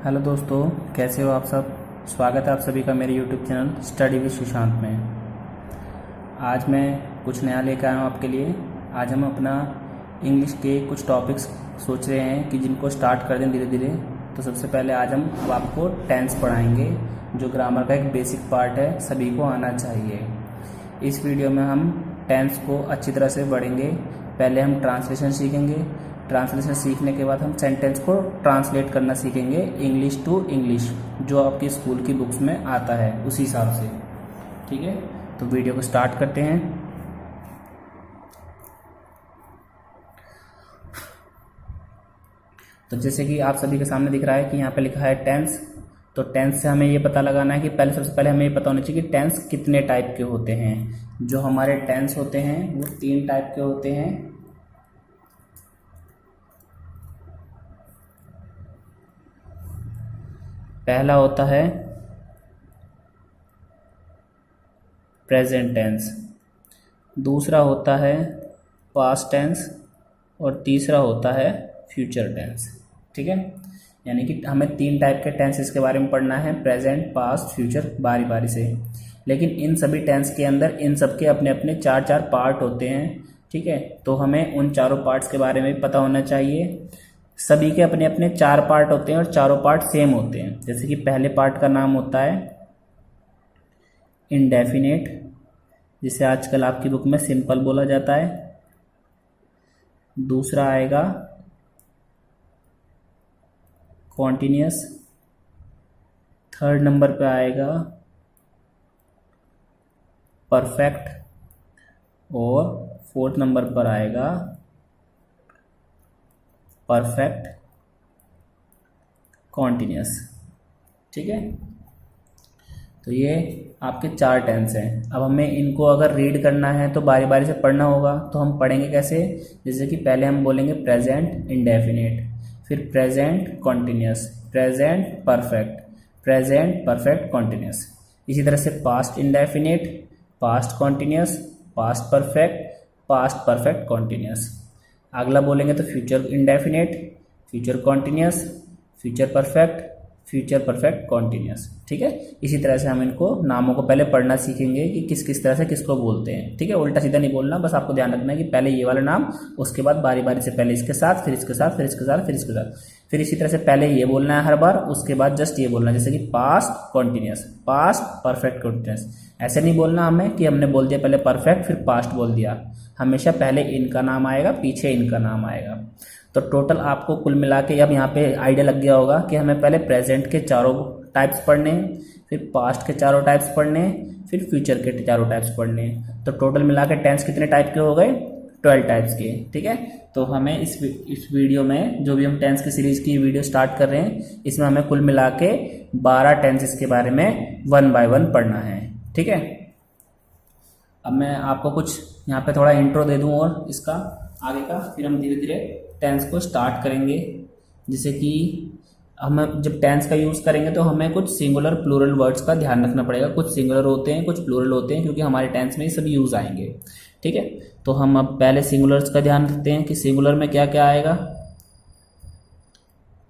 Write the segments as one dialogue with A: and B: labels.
A: Hello दोस्तों, कैसे हो आप सब। स्वागत है आप सभी का मेरे YouTube channel study with Sushant में। आज मैं कुछ नया लेकर आया हूँ आपके लिए। आज हम अपना इंग्लिश के कुछ टॉपिक्स सोच रहे हैं कि जिनको स्टार्ट कर दें धीरे धीरे। तो सबसे पहले आज हम अब आपको टेंस पढ़ाएंगे, जो ग्रामर का एक बेसिक पार्ट है, सभी को आना चाहिए। इस वीडियो में हम टेंस को अच्छी तरह से पढ़ेंगे। पहले हम ट्रांसलेशन सीखेंगे। ट्रांसलेशन सीखने के बाद हम सेंटेंस को ट्रांसलेट करना सीखेंगे इंग्लिश टू इंग्लिश, जो आपकी स्कूल की बुक्स में आता है उसी हिसाब से। ठीक है, तो वीडियो को स्टार्ट करते हैं। तो जैसे कि आप सभी के सामने दिख रहा है कि यहाँ पे लिखा है टेंस। तो टेंस से हमें ये पता लगाना है कि सबसे पहले हमें ये पता होना चाहिए कि टेंस कितने टाइप के होते हैं। जो हमारे टेंस होते हैं वो 3 टाइप के होते हैं। पहला होता है प्रेजेंट टेंस, दूसरा होता है पास्ट टेंस और तीसरा होता है फ्यूचर टेंस। ठीक है, यानी कि हमें 3 टाइप के टेंसेस के बारे में पढ़ना है, प्रेजेंट, पास्ट, फ्यूचर, बारी बारी से। लेकिन इन सभी टेंस के अंदर इन सब के अपने अपने 4-4 पार्ट होते हैं। ठीक है, तो हमें उन चारों पार्ट्स के बारे में भी पता होना चाहिए। सभी के अपने अपने 4 पार्ट होते हैं और चारों पार्ट सेम होते हैं। जैसे कि पहले पार्ट का नाम होता है इंडेफिनेट, जिसे आजकल आपकी बुक में सिंपल बोला जाता है। दूसरा आएगा कॉन्टिन्यूअस, थर्ड नंबर पे आएगा परफेक्ट और फोर्थ नंबर पर आएगा परफेक्ट कॉन्टिन्यूअस। ठीक है, तो ये आपके 4 टेंस हैं। अब हमें इनको अगर रीड करना है तो बारी बारी से पढ़ना होगा। तो हम पढ़ेंगे कैसे? जैसे कि पहले हम बोलेंगे प्रेजेंट इंडेफिनिट, फिर present continuous, present perfect, present perfect continuous. इसी तरह से past indefinite, past continuous, past perfect continuous. अगला बोलेंगे तो future indefinite, future continuous, future perfect continuous. ठीक है, इसी तरह से हम इनको नामों को पहले पढ़ना सीखेंगे कि किस किस तरह से किसको बोलते हैं। ठीक है, उल्टा सीधा नहीं बोलना, बस आपको ध्यान रखना है कि पहले ये वाला नाम, उसके बाद बारी बारी से पहले इसके साथ, फिर इसके साथ, फिर इसके साथ, फिर इसके साथ, फिर इसी तरह से पहले ये बोलना है हर बार, उसके बाद जस्ट ये बोलना है। जैसे कि past continuous, past perfect continuous. ऐसे नहीं बोलना हमें कि हमने बोल दिया पहले परफेक्ट फिर पास्ट बोल दिया। हमेशा पहले इनका नाम आएगा, पीछे इनका नाम आएगा। तो टोटल आपको कुल मिला के अब यहाँ पे आइडिया लग गया होगा कि हमें पहले प्रेजेंट के 4 टाइप्स पढ़ने, फिर पास्ट के 4 टाइप्स पढ़ने, फिर फ्यूचर के 4 टाइप्स पढ़ने। तो टोटल मिला के टेंस कितने टाइप के हो गए? 12 टाइप्स के। ठीक है, तो हमें इस वीडियो में, जो भी हम टेंस की सीरीज की वीडियो स्टार्ट कर रहे हैं, इसमें हमें कुल मिला के 12 टेंसेस के बारे में 1 बाय 1 पढ़ना है। ठीक है, अब मैं आपको कुछ यहाँ पे थोड़ा इंट्रो दे दूँ और इसका आगे का, फिर हम धीरे धीरे टेंस को स्टार्ट करेंगे। जैसे कि हम जब टेंस का यूज़ करेंगे तो हमें कुछ सिंगुलर प्लूरल वर्ड्स का ध्यान रखना पड़ेगा। कुछ सिंगुलर होते हैं, कुछ प्लूरल होते हैं, क्योंकि हमारे टेंस में ये सब यूज़ आएंगे। ठीक है, तो हम अब पहले सिंगुलर्स का ध्यान रखते हैं कि सिंगुलर में क्या क्या आएगा।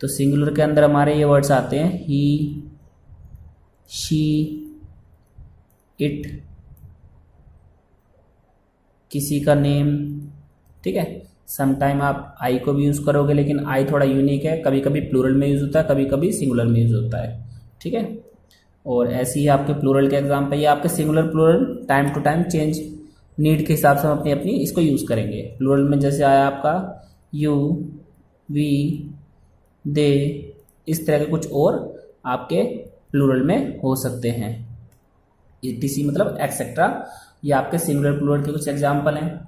A: तो सिंगुलर के अंदर हमारे ये वर्ड्स आते हैं ही, शी, इट, किसी का नेम। ठीक है, समटाइम आप आई को भी यूज़ करोगे, लेकिन आई थोड़ा यूनिक है, कभी कभी प्लूरल में यूज़ होता है, कभी कभी सिंगुलर में यूज़ होता है। ठीक है, और ऐसे ही आपके प्लूरल के एग्जाम पे, ये आपके singular plural time to time change, need के हिसाब से हम अपनी अपनी इसको यूज़ करेंगे। प्लूरल में जैसे आया आपका यू, वी, दे, इस तरह के कुछ और आपके प्लूरल में हो सकते हैं। ईटीसी मतलब एक्सेट्रा, ये आपके सिंगुलर प्लूरल के कुछ एग्जाम्पल हैं।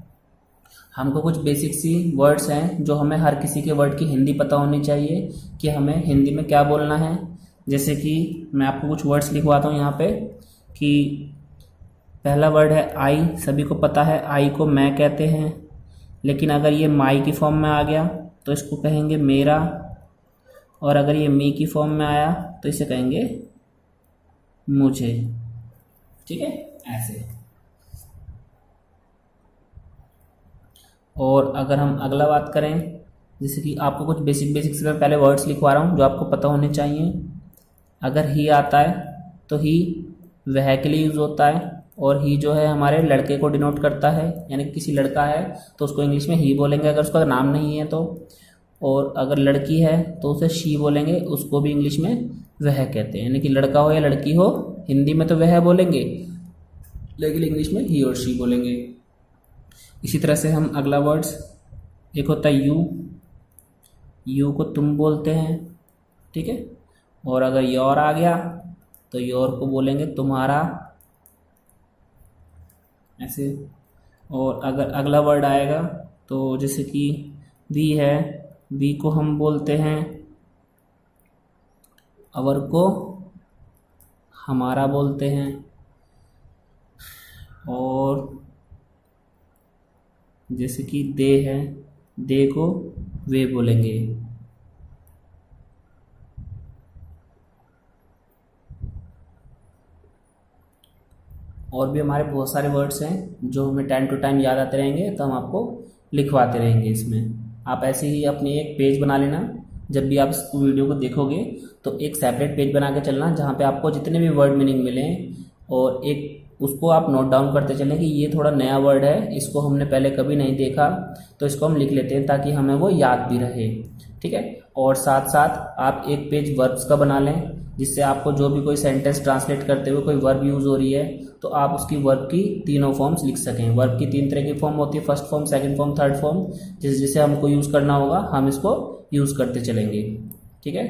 A: हमको कुछ बेसिक सी वर्ड्स हैं जो हमें हर किसी के वर्ड की हिंदी पता होनी चाहिए कि हमें हिंदी में क्या बोलना है। जैसे कि मैं आपको कुछ वर्ड्स लिखवाता हूँ यहाँ पे कि पहला वर्ड है आई। सभी को पता है आई को मैं कहते हैं, लेकिन अगर ये माई की फॉर्म में आ गया तो इसको कहेंगे मेरा, और अगर ये मी की फॉर्म में आया तो इसे कहेंगे मुझे। ठीक है, ऐसे। और अगर हम अगला बात करें जैसे कि आपको कुछ बेसिक बेसिक से मैं पहले वर्ड्स लिखवा रहा हूँ जो आपको पता होने चाहिए। अगर ही आता है तो ही वह के लिए यूज़ होता है, और ही जो है हमारे लड़के को डिनोट करता है, यानी कि किसी लड़का है तो उसको इंग्लिश में ही बोलेंगे अगर उसका नाम नहीं है तो। और अगर लड़की है तो उसे शी बोलेंगे, उसको भी इंग्लिश में वह कहते हैं। यानी कि लड़का हो या लड़की हो, हिंदी में तो वह बोलेंगे, लेकिन इंग्लिश में ही और शी बोलेंगे। इसी तरह से हम अगला वर्ड्स, एक होता है यू, यू को तुम बोलते हैं, ठीक है। और अगर योर आ गया तो योर को बोलेंगे तुम्हारा, ऐसे। और अगर अगला वर्ड आएगा तो जैसे कि वी है, वी को हम बोलते हैं अवर को हमारा बोलते हैं, और जैसे कि दे है, दे को वे बोलेंगे। और भी हमारे बहुत सारे वर्ड्स हैं जो हमें टाइम टू टाइम याद आते रहेंगे, तो हम आपको लिखवाते रहेंगे इसमें। आप ऐसे ही अपनी एक पेज बना लेना, जब भी आप इस वीडियो को देखोगे तो एक सेपरेट पेज बना के चलना जहाँ पे आपको जितने भी वर्ड मीनिंग मिलें, और एक उसको आप नोट डाउन करते चलें कि ये थोड़ा नया वर्ड है, इसको हमने पहले कभी नहीं देखा, तो इसको हम लिख लेते हैं ताकि हमें वो याद भी रहे, ठीक है। और साथ साथ आप एक पेज वर्ब्स का बना लें, जिससे आपको जो भी कोई सेंटेंस ट्रांसलेट करते हुए कोई वर्ब यूज़ हो रही है तो आप उसकी वर्ब की तीनों फॉर्म्स लिख सकें। वर्ब की 3 तरह की फॉर्म होती है, first form, second form, third form. जिसे हमको यूज़ करना होगा हम इसको यूज़ करते चलेंगे, ठीक है।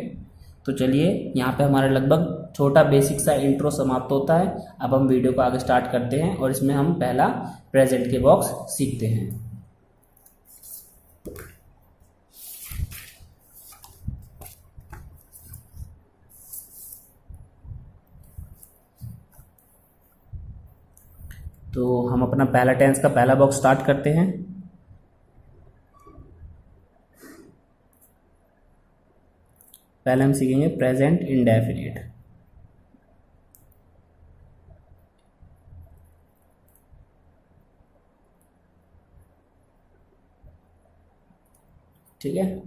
A: तो चलिए, यहाँ पे हमारा लगभग छोटा बेसिक सा इंट्रो समाप्त होता है। अब हम वीडियो को आगे स्टार्ट करते हैं और इसमें हम पहला प्रेजेंट के बॉक्स सीखते हैं। तो हम अपना पहला टेंस का पहला बॉक्स स्टार्ट करते हैं। पहले हम सीखेंगे प्रेजेंट इंडेफिनिट। ठीक है।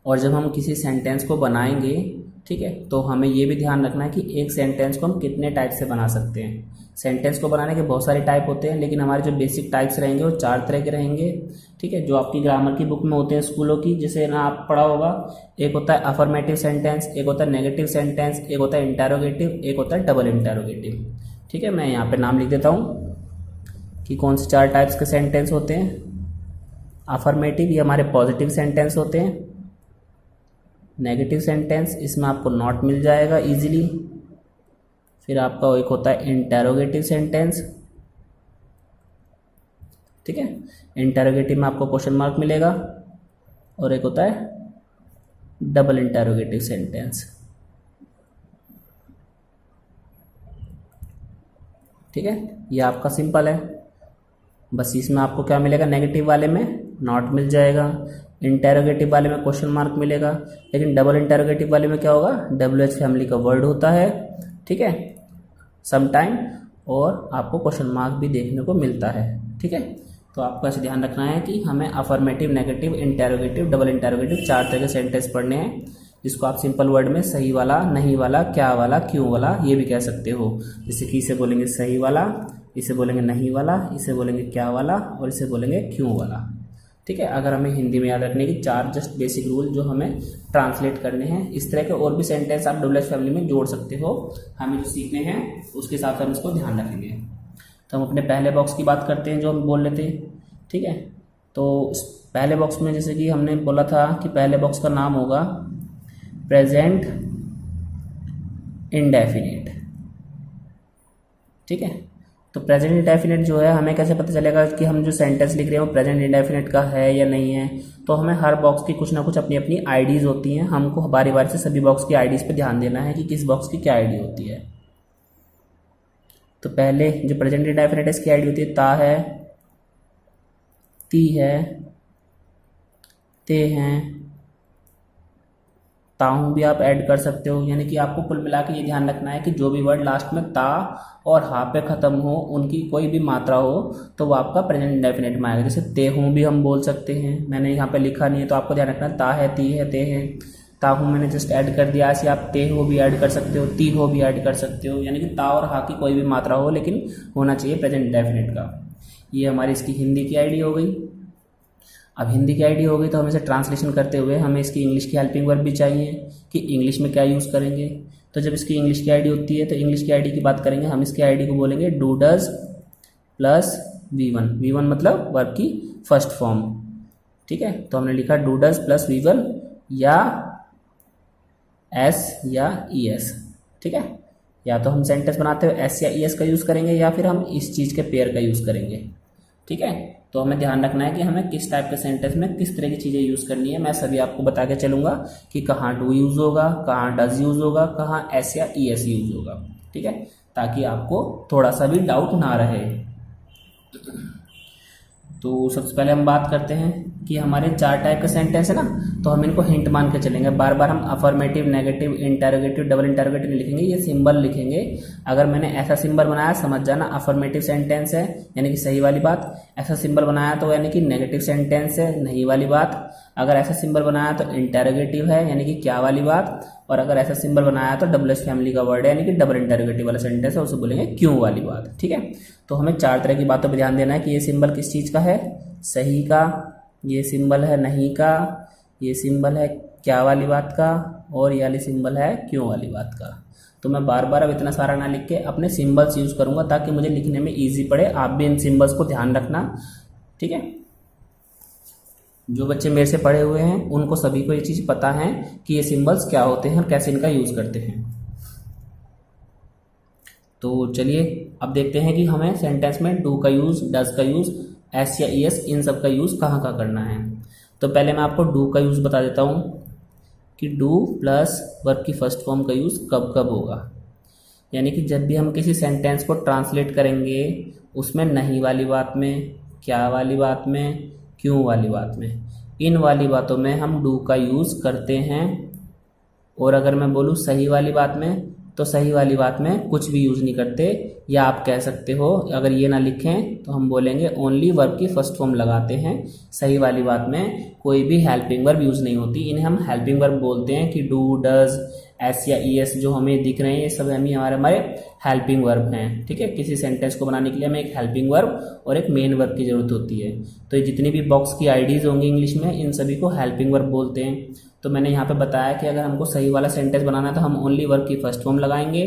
A: और जब हम किसी सेंटेंस को बनाएंगे, ठीक है, तो हमें ये भी ध्यान रखना है कि एक सेंटेंस को हम कितने टाइप से बना सकते हैं। सेंटेंस को बनाने के बहुत सारे टाइप होते हैं, लेकिन हमारे जो बेसिक टाइप्स रहेंगे वो 4 तरह के रहेंगे, ठीक है, जो आपकी ग्रामर की बुक में होते हैं स्कूलों की, जिसे ना आप पढ़ा होगा। एक होता है अफर्मेटिव सेंटेंस, एक होता है नेगेटिव सेंटेंस, एक होता है इंटेरोगेटिव, एक होता है डबल इंटेरोगेटिव। ठीक है, मैं यहाँ पे नाम लिख देता हूँ कि कौन से 4 टाइप्स के सेंटेंस होते हैं। अफर्मेटिव, ये हमारे पॉजिटिव सेंटेंस होते हैं। नेगेटिव सेंटेंस, इसमें आपको नॉट मिल जाएगा इजीली। फिर आपका एक होता है इंटेरोगेटिव सेंटेंस, ठीक है, इंटेरोगेटिव में आपको क्वेश्चन मार्क मिलेगा। और एक होता है डबल इंटेरोगेटिव सेंटेंस, ठीक है। ये आपका सिंपल है, बस इसमें आपको क्या मिलेगा, नेगेटिव वाले में नॉट मिल जाएगा, इंटेरोगेटिव वाले में क्वेश्चन मार्क मिलेगा। लेकिन डबल इंटेरोगेटिव वाले में क्या होगा, WH फैमिली का वर्ड होता है, ठीक है, सम टाइम, और आपको क्वेश्चन मार्क भी देखने को मिलता है, ठीक है। तो आपको ऐसे ध्यान रखना है कि हमें affirmative, negative, interrogative, double interrogative 4 तरह के सेंटेंस पढ़ने हैं, जिसको आप सिंपल वर्ड में सही वाला, नहीं वाला, क्या वाला, क्यों वाला, ये भी कह सकते हो। जैसे कि इसे बोलेंगे सही वाला, इसे बोलेंगे नहीं वाला, इसे बोलेंगे क्या वाला, और इसे बोलेंगे क्यों वाला, ठीक है। अगर हमें हिंदी में याद रखने की 4 जस्ट बेसिक रूल जो हमें ट्रांसलेट करने हैं। इस तरह के और भी सेंटेंस आप WH फैमिली में जोड़ सकते हो, हमें जो सीखने हैं उसके हिसाब से हम इसको ध्यान रखेंगे। तो हम अपने पहले बॉक्स की बात करते हैं जो हम बोल रहे थे, ठीक है। तो पहले बॉक्स में जैसे कि हमने बोला था कि पहले बॉक्स का नाम होगा प्रेजेंट इंडेफिनिट, ठीक है। तो प्रेजेंट इंडेफिनिट जो है, हमें कैसे पता चलेगा कि हम जो सेंटेंस लिख रहे हैं वो प्रेजेंट इंडेफिनिट का है या नहीं है। तो हमें हर बॉक्स की कुछ ना कुछ अपनी अपनी आईडीज़ होती हैं, हमको बारी बारी से सभी बॉक्स की आईडीज़ पे ध्यान देना है कि किस बॉक्स की क्या आईडी होती है। तो पहले जो प्रेजेंट इंडेफिनिट है इसकी आईडी होती है ता है, ती है, ते हैं, ता हूँ भी आप ऐड कर सकते हो। यानी कि आपको कुल मिला के ये ध्यान रखना है कि जो भी वर्ड लास्ट में ता और हा पे ख़त्म हो, उनकी कोई भी मात्रा हो तो वो आपका प्रेजेंट इंडेफिनिट में आएगा। जैसे ते हूँ भी हम बोल सकते हैं, मैंने यहाँ पे लिखा नहीं है तो आपको ध्यान रखना है ता है, ती है, ते है। ता हूँ मैंने जस्ट ऐड कर दिया, ऐसे आप ते हो भी ऐड कर सकते हो, ती हो भी ऐड कर सकते हो। यानी कि ता और हा की कोई भी मात्रा हो लेकिन होना चाहिए प्रेजेंट इंडेफिनिट का। ये हमारी इसकी हिंदी की आईडी हो गई। अब हिंदी की आईडी हो गई तो हमें इसे ट्रांसलेशन करते हुए हमें इसकी इंग्लिश की हेल्पिंग वर्ब भी चाहिए कि इंग्लिश में क्या यूज़ करेंगे। तो जब इसकी इंग्लिश की आईडी होती है तो इंग्लिश की आईडी की बात करेंगे, हम इसकी आईडी को बोलेंगे do does plus V1। V1 मतलब वर्ब की फर्स्ट फॉर्म, ठीक है। तो हमने लिखा डू डज प्लस V1 या एस या ES, ठीक है। या तो हम सेंटेंस बनाते हुए एस या ES का यूज़ करेंगे या फिर हम इस चीज़ के पेयर का यूज़ करेंगे, ठीक है। तो हमें ध्यान रखना है कि हमें किस टाइप के सेंटेंस में किस तरह की चीज़ें यूज़ करनी है। मैं सभी आपको बता के चलूँगा कि कहाँ डू यूज़ होगा, कहाँ डज यूज़ होगा, कहाँ एस या ES यूज़ होगा, ठीक है, ताकि आपको थोड़ा सा भी डाउट ना रहे। तो सबसे पहले हम बात करते हैं कि हमारे 4 टाइप के सेंटेंस है ना, तो हम इनको हिंट मान के चलेंगे। बार बार हम affirmative, negative, interrogative, double interrogative नहीं लिखेंगे, ये सिंबल लिखेंगे। अगर मैंने ऐसा सिंबल बनाया समझ जाना अफर्मेटिव सेंटेंस है, यानी कि सही वाली बात। ऐसा सिंबल बनाया तो यानी कि नेगेटिव सेंटेंस है, नहीं वाली बात। अगर ऐसा सिंबल बनाया तो इंटरोगेटिव है, यानी कि क्या वाली बात। और अगर ऐसा सिंबल बनाया तो डबल एस फैमिली का वर्ड है, यानी कि डबल इंटरोगेटिव वाला सेंटेंस है, उसे बोलेंगे क्यों वाली बात, ठीक है। तो हमें 4 तरह की बातों पर ध्यान देना है कि ये सिंबल किस चीज़ का है, सही का, ये सिंबल है नहीं का, ये सिंबल है क्या वाली बात का, और ये वाली सिंबल है क्यों वाली बात का। तो मैं बार बार अब इतना सारा ना लिख के अपने सिंबल्स यूज़ करूँगा ताकि मुझे लिखने में ईजी पड़े। आप भी इन सिंबल्स को ध्यान रखना, ठीक है। जो बच्चे मेरे से पढ़े हुए हैं उनको सभी को ये चीज़ पता है कि ये सिंबल्स क्या होते हैं और कैसे इनका यूज़ करते हैं। तो चलिए अब देखते हैं कि हमें सेंटेंस में डू का यूज़, डज का यूज़, एस या ES इन सब का यूज़ कहाँ कहाँ करना है। तो पहले मैं आपको डू का यूज़ बता देता हूँ कि डू प्लस वर्ब की फर्स्ट फॉर्म का यूज़ कब कब होगा। यानी कि जब भी हम किसी सेंटेंस को ट्रांसलेट करेंगे उसमें नहीं वाली बात में, क्या वाली बात में, क्यों वाली बात में, इन वाली बातों में हम डू का यूज़ करते हैं। और अगर मैं बोलूँ सही वाली बात में तो सही वाली बात में कुछ भी यूज़ नहीं करते। या आप कह सकते हो अगर ये ना लिखें तो हम बोलेंगे ओनली वर्ब की फर्स्ट फॉर्म लगाते हैं। सही वाली बात में कोई भी हेल्पिंग वर्ब यूज़ नहीं होती, इन्हें हम हेल्पिंग वर्ब बोलते हैं कि डू, डज, एस या ES जो हमें दिख रहे हैं ये सब हमारे हेल्पिंग वर्ब हैं, ठीक है। किसी सेंटेंस को बनाने के लिए हमें एक हेल्पिंग वर्ब और एक मेन वर्ब की ज़रूरत होती है। तो ये जितनी भी बॉक्स की आईडीज़ होंगी इंग्लिश में इन सभी को हेल्पिंग वर्ब बोलते हैं। तो मैंने यहाँ पे बताया कि अगर हमको सही वाला सेंटेंस बनाना है तो हम ओनली वर्ब की फर्स्ट फॉर्म लगाएंगे,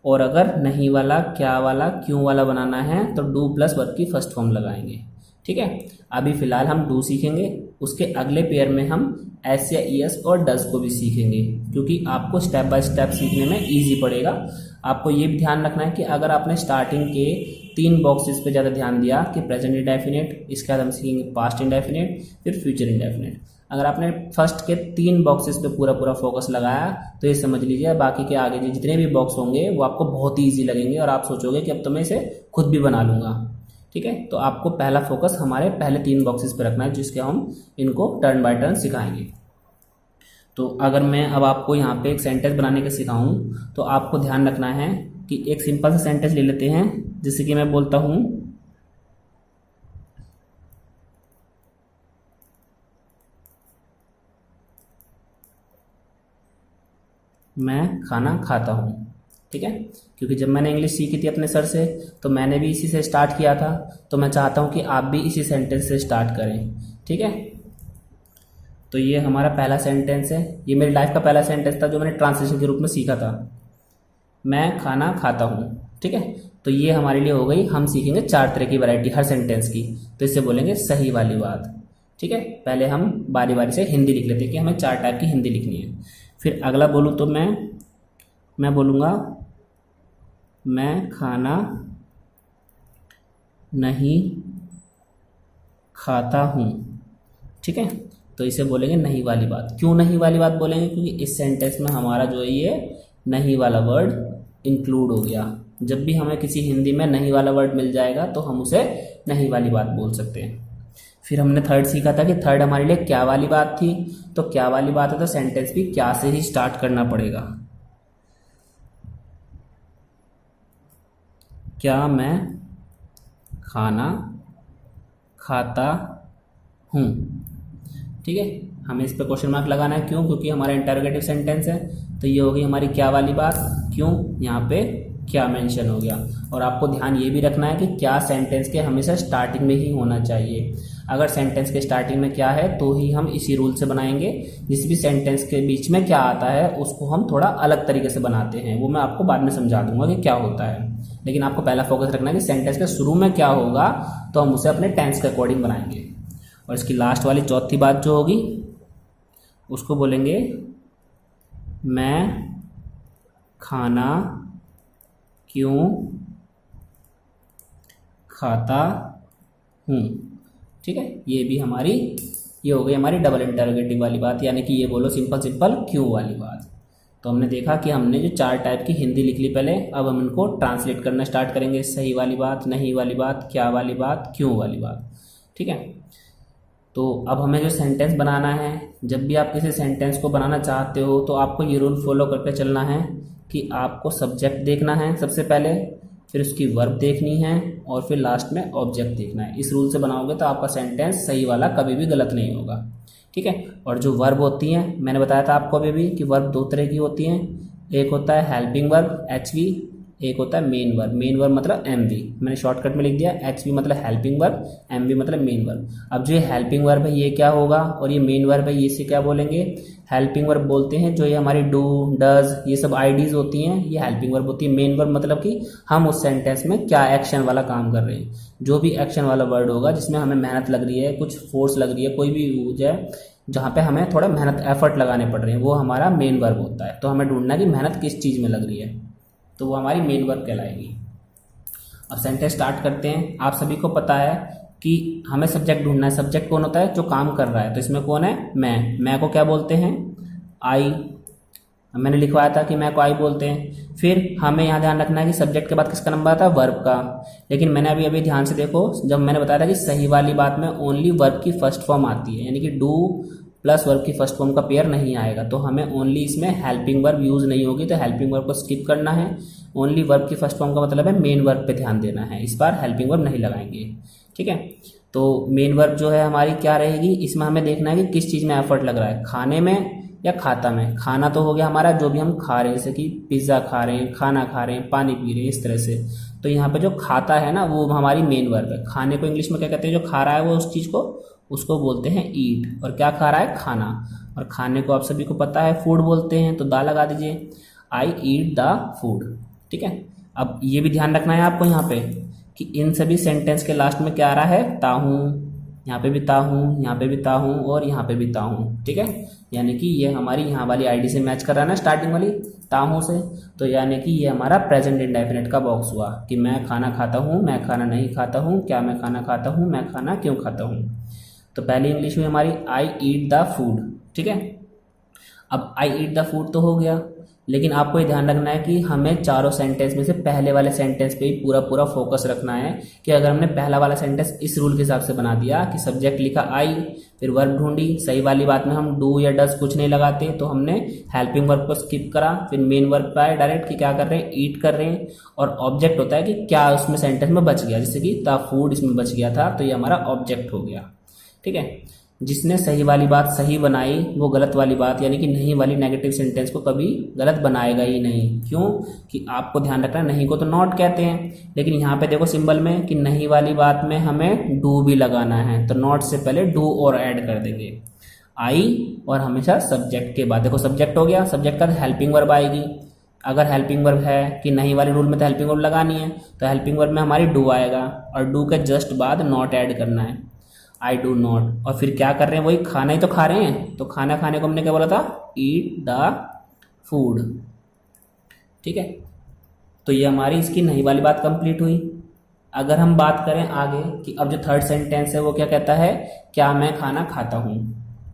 A: और अगर नहीं वाला, क्या वाला, क्यों वाला बनाना है तो डू प्लस वर्ब की फर्स्ट फॉर्म लगाएंगे, ठीक है। अभी फ़िलहाल हम डू सीखेंगे, उसके अगले पेयर में हम एस या ES और डज को भी सीखेंगे, क्योंकि आपको स्टेप बाय स्टेप सीखने में ईजी पड़ेगा। आपको ये भी ध्यान रखना है कि अगर आपने स्टार्टिंग के 3 बॉक्सेस पे ज़्यादा ध्यान दिया कि प्रेजेंट इंडेफिनिट, इसके बाद हम सीखेंगे पास्ट इंडेफिनिट, फिर फ्यूचर इंडेफिनिट। अगर आपने फर्स्ट के 3 बॉक्सेस पे पूरा पूरा फोकस लगाया तो ये समझ लीजिए बाकी के आगे जितने भी बॉक्स होंगे वो आपको बहुत ही ईजी लगेंगे और आप सोचोगे कि अब तो मैं इसे खुद भी बना लूँगा, ठीक है। तो आपको पहला फोकस हमारे पहले 3 बॉक्सेस पे रखना है जिसके हम इनको टर्न बाय टर्न सिखाएंगे। तो अगर मैं अब आपको यहाँ पे एक सेंटेंस बनाने का सिखाऊं तो आपको ध्यान रखना है कि एक सिंपल सा सेंटेंस ले लेते हैं, जैसे कि मैं बोलता हूँ मैं खाना खाता हूँ, ठीक है। क्योंकि जब मैंने इंग्लिश सीखी थी अपने सर से तो मैंने भी इसी से स्टार्ट किया था, तो मैं चाहता हूँ कि आप भी इसी सेंटेंस से स्टार्ट करें, ठीक है। तो ये हमारा पहला सेंटेंस है, ये मेरी लाइफ का पहला सेंटेंस था जो मैंने ट्रांसलेशन के रूप में सीखा था, मैं खाना खाता हूँ, ठीक है। तो ये हमारे लिए हो गई। हम सीखेंगे 4 तरह की वैरायटी हर सेंटेंस की, तो इससे बोलेंगे सही वाली बात, ठीक है। पहले हम बारी बारी से हिंदी लिख लेते हैं कि हमें 4 टाइप की हिंदी लिखनी है। फिर अगला बोलूँ तो मैं बोलूँगा मैं खाना नहीं खाता हूँ, ठीक है। तो इसे बोलेंगे नहीं वाली बात। क्यों नहीं वाली बात बोलेंगे? क्योंकि इस सेंटेंस में हमारा जो है ये नहीं वाला वर्ड इंक्लूड हो गया। जब भी हमें किसी हिंदी में नहीं वाला वर्ड मिल जाएगा तो हम उसे नहीं वाली बात बोल सकते हैं। फिर हमने थर्ड सीखा था कि थर्ड हमारे लिए क्या वाली बात थी, तो क्या वाली बात है तो सेंटेंस भी क्या से ही स्टार्ट करना पड़ेगा। क्या मैं खाना खाता हूँ, ठीक है। हमें इस पर क्वेश्चन मार्क लगाना है, क्यों? क्योंकि हमारा इंटरोगेटिव सेंटेंस है। तो ये होगी हमारी क्या वाली बात, क्यों यहाँ पे क्या मेंशन हो गया। और आपको ध्यान ये भी रखना है कि क्या सेंटेंस के हमेशा स्टार्टिंग में ही होना चाहिए। अगर सेंटेंस के स्टार्टिंग में क्या है तो ही हम इसी रूल से बनाएंगे। जिस भी सेंटेंस के बीच में क्या आता है उसको हम थोड़ा अलग तरीके से बनाते हैं, वो मैं आपको बाद में समझा दूंगा कि क्या होता है। लेकिन आपको पहला फोकस रखना है कि सेंटेंस के शुरू में क्या होगा तो हम उसे अपने टेंस के अकॉर्डिंग बनाएंगे। और इसकी लास्ट वाली चौथी बात जो होगी उसको बोलेंगे मैं खाना क्यों खाता हूँ, ठीक है। ये हो गई हमारी डबल इंटरोगेटिव वाली बात, यानी कि ये बोलो सिंपल सिंपल क्यों वाली बात। तो हमने देखा कि हमने जो 4 टाइप की हिंदी लिख ली पहले, अब हम इनको ट्रांसलेट करना स्टार्ट करेंगे। सही वाली बात, नहीं वाली बात, क्या वाली बात, क्यों वाली बात, ठीक है। तो अब हमें जो सेंटेंस बनाना है, जब भी आप किसी सेंटेंस को बनाना चाहते हो तो आपको ये रूल फॉलो करके चलना है कि आपको सब्जेक्ट देखना है सबसे पहले, फिर उसकी वर्ब देखनी है और फिर लास्ट में ऑब्जेक्ट देखना है। इस रूल से बनाओगे तो आपका सेंटेंस सही वाला कभी भी गलत नहीं होगा, ठीक है। और जो वर्ब होती हैं, मैंने बताया था आपको अभी भी कि वर्ब 2 तरह की होती हैं। एक होता है हेल्पिंग वर्ब HV, एक होता है मेन वर्ब। मेन वर्ब मतलब MV, मैंने शॉर्टकट में लिख दिया। HV मतलब हेल्पिंग वर्ब, MV मतलब मेन वर्ब। अब जो ये हेल्पिंग वर्ब है ये क्या होगा और ये मेन वर्ब है ये से क्या बोलेंगे? हेल्पिंग वर्ब बोलते हैं जो ये हमारी डू, डज, ये सब आईडीज होती हैं, ये हेल्पिंग वर्ब होती है। मेन वर्ब मतलब कि हम उस सेंटेंस में क्या एक्शन वाला काम कर रहे हैं। जो भी एक्शन वाला वर्ड होगा जिसमें हमें मेहनत लग रही है, कुछ फोर्स लग रही है, कोई भी यूज है जहाँ पे हमें थोड़ा मेहनत एफर्ट लगाने पड़ रहे हैं, वो हमारा मेन वर्ब होता है। तो हमें ढूंढना है कि मेहनत किस चीज़ में लग रही है, तो वो हमारी मेन वर्ब कहलाएगी। अब सेंटेंस स्टार्ट करते हैं। आप सभी को पता है कि हमें सब्जेक्ट ढूंढना है। सब्जेक्ट कौन होता है? जो काम कर रहा है। तो इसमें कौन है? मैं को क्या बोलते हैं? आई। मैंने लिखवाया था कि मैं को आई बोलते हैं। फिर हमें यहाँ ध्यान रखना है कि सब्जेक्ट के बाद किसका नंबर आता है? वर्ब का। लेकिन मैंने अभी ध्यान से देखो, जब मैंने बताया था कि सही वाली बात में ओनली वर्ब की फर्स्ट फॉर्म आती है, यानी कि डू प्लस वर्ब की फर्स्ट फॉर्म का पेयर नहीं आएगा, तो हमें ओनली इसमें हेल्पिंग वर्ब यूज नहीं होगी, तो हेल्पिंग वर्ब को स्किप करना है। ओनली वर्ब की फर्स्ट फॉर्म का मतलब है मेन वर्ब पे ध्यान देना है। इस बार हेल्पिंग वर्ब नहीं लगाएंगे, ठीक है। तो मेन वर्ब जो है हमारी क्या रहेगी, इसमें हमें देखना है कि किस चीज़ में एफर्ट लग रहा है, खाने में या खाता में। खाना तो हो गया हमारा जो भी हम खा रहे हैं, जैसे कि पिज्ज़ा खा रहे हैं, खाना खा रहे हैं, पानी पी रहे हैं, इस तरह से। तो यहाँ पे जो खाता है ना वो हमारी मेन वर्ब है। खाने को इंग्लिश में क्या कहते हैं? जो खा रहा है वो उस चीज़ को, उसको बोलते हैं ईट। और क्या खा रहा है? खाना। और खाने को आप सभी को पता है फूड बोलते हैं, तो दा लगा दीजिए, आई ईट द फूड, ठीक है। अब ये भी ध्यान रखना है आपको यहाँ पे कि इन सभी सेंटेंस के लास्ट में क्या आ रहा है? ता हूँ। यहाँ पे भी ता हूँ, यहाँ पे भी ता हूँ और यहाँ पे भी ता हूँ, ठीक है। यानी कि ये हमारी यहाँ वाली आईडी से मैच कर रहा है ना, स्टार्टिंग वाली ता हूँ से। तो यानी कि ये हमारा प्रेजेंट इंडेफिनिट का बॉक्स हुआ कि मैं खाना खाता हूँ, मैं खाना नहीं खाता हूँ, क्या मैं खाना खाता हूँ, मैं खाना क्यों खाता हूँ। तो पहली इंग्लिश हुई हमारी आई ईट द फूड, ठीक है। अब आई ईट द फूड तो हो गया, लेकिन आपको ये ध्यान रखना है कि हमें चारों सेंटेंस में से पहले वाले सेंटेंस पे ही पूरा पूरा फोकस रखना है कि अगर हमने पहला वाला सेंटेंस इस रूल के हिसाब से बना दिया कि सब्जेक्ट लिखा आई, फिर वर्ब ढूंढी, सही वाली बात में हम डू या डज कुछ नहीं लगाते, तो हमने हेल्पिंग वर्ब को स्किप करा, फिर मेन वर्ब पे आए डायरेक्ट कि क्या कर रहे हैं? ईट कर रहे हैं। और ऑब्जेक्ट होता है कि क्या उसमें सेंटेंस में बच गया, जैसे कि द फूड इसमें बच गया था, तो ये हमारा ऑब्जेक्ट हो गया, ठीक है। जिसने सही वाली बात सही बनाई वो गलत वाली बात यानी कि नहीं वाली नेगेटिव सेंटेंस को कभी गलत बनाएगा ही नहीं। क्यों? कि आपको ध्यान रखना है, नहीं को तो नॉट कहते हैं, लेकिन यहाँ पे देखो सिंबल में कि नहीं वाली बात में हमें डू भी लगाना है, तो नॉट से पहले डू और ऐड कर देंगे आई, और हमेशा सब्जेक्ट के बाद। देखो सब्जेक्ट हो गया, सब्जेक्ट का हेल्पिंग वर्ब आएगी। अगर हेल्पिंग वर्ब है कि नहीं वाले रूल में तो हेल्पिंग वर्ब लगानी है, तो हेल्पिंग वर्ब में हमारी डू आएगा और डू के जस्ट बाद नॉट ऐड करना है, आई डू नॉट। और फिर क्या कर रहे हैं? वही खाना ही तो खा रहे हैं, तो खाना खाने को हमने क्या बोला था? ईट द फूड, ठीक है। तो ये हमारी इसकी नहीं वाली बात कंप्लीट हुई। अगर हम बात करें आगे कि अब जो थर्ड सेंटेंस है वो क्या कहता है? क्या मैं खाना खाता हूँ।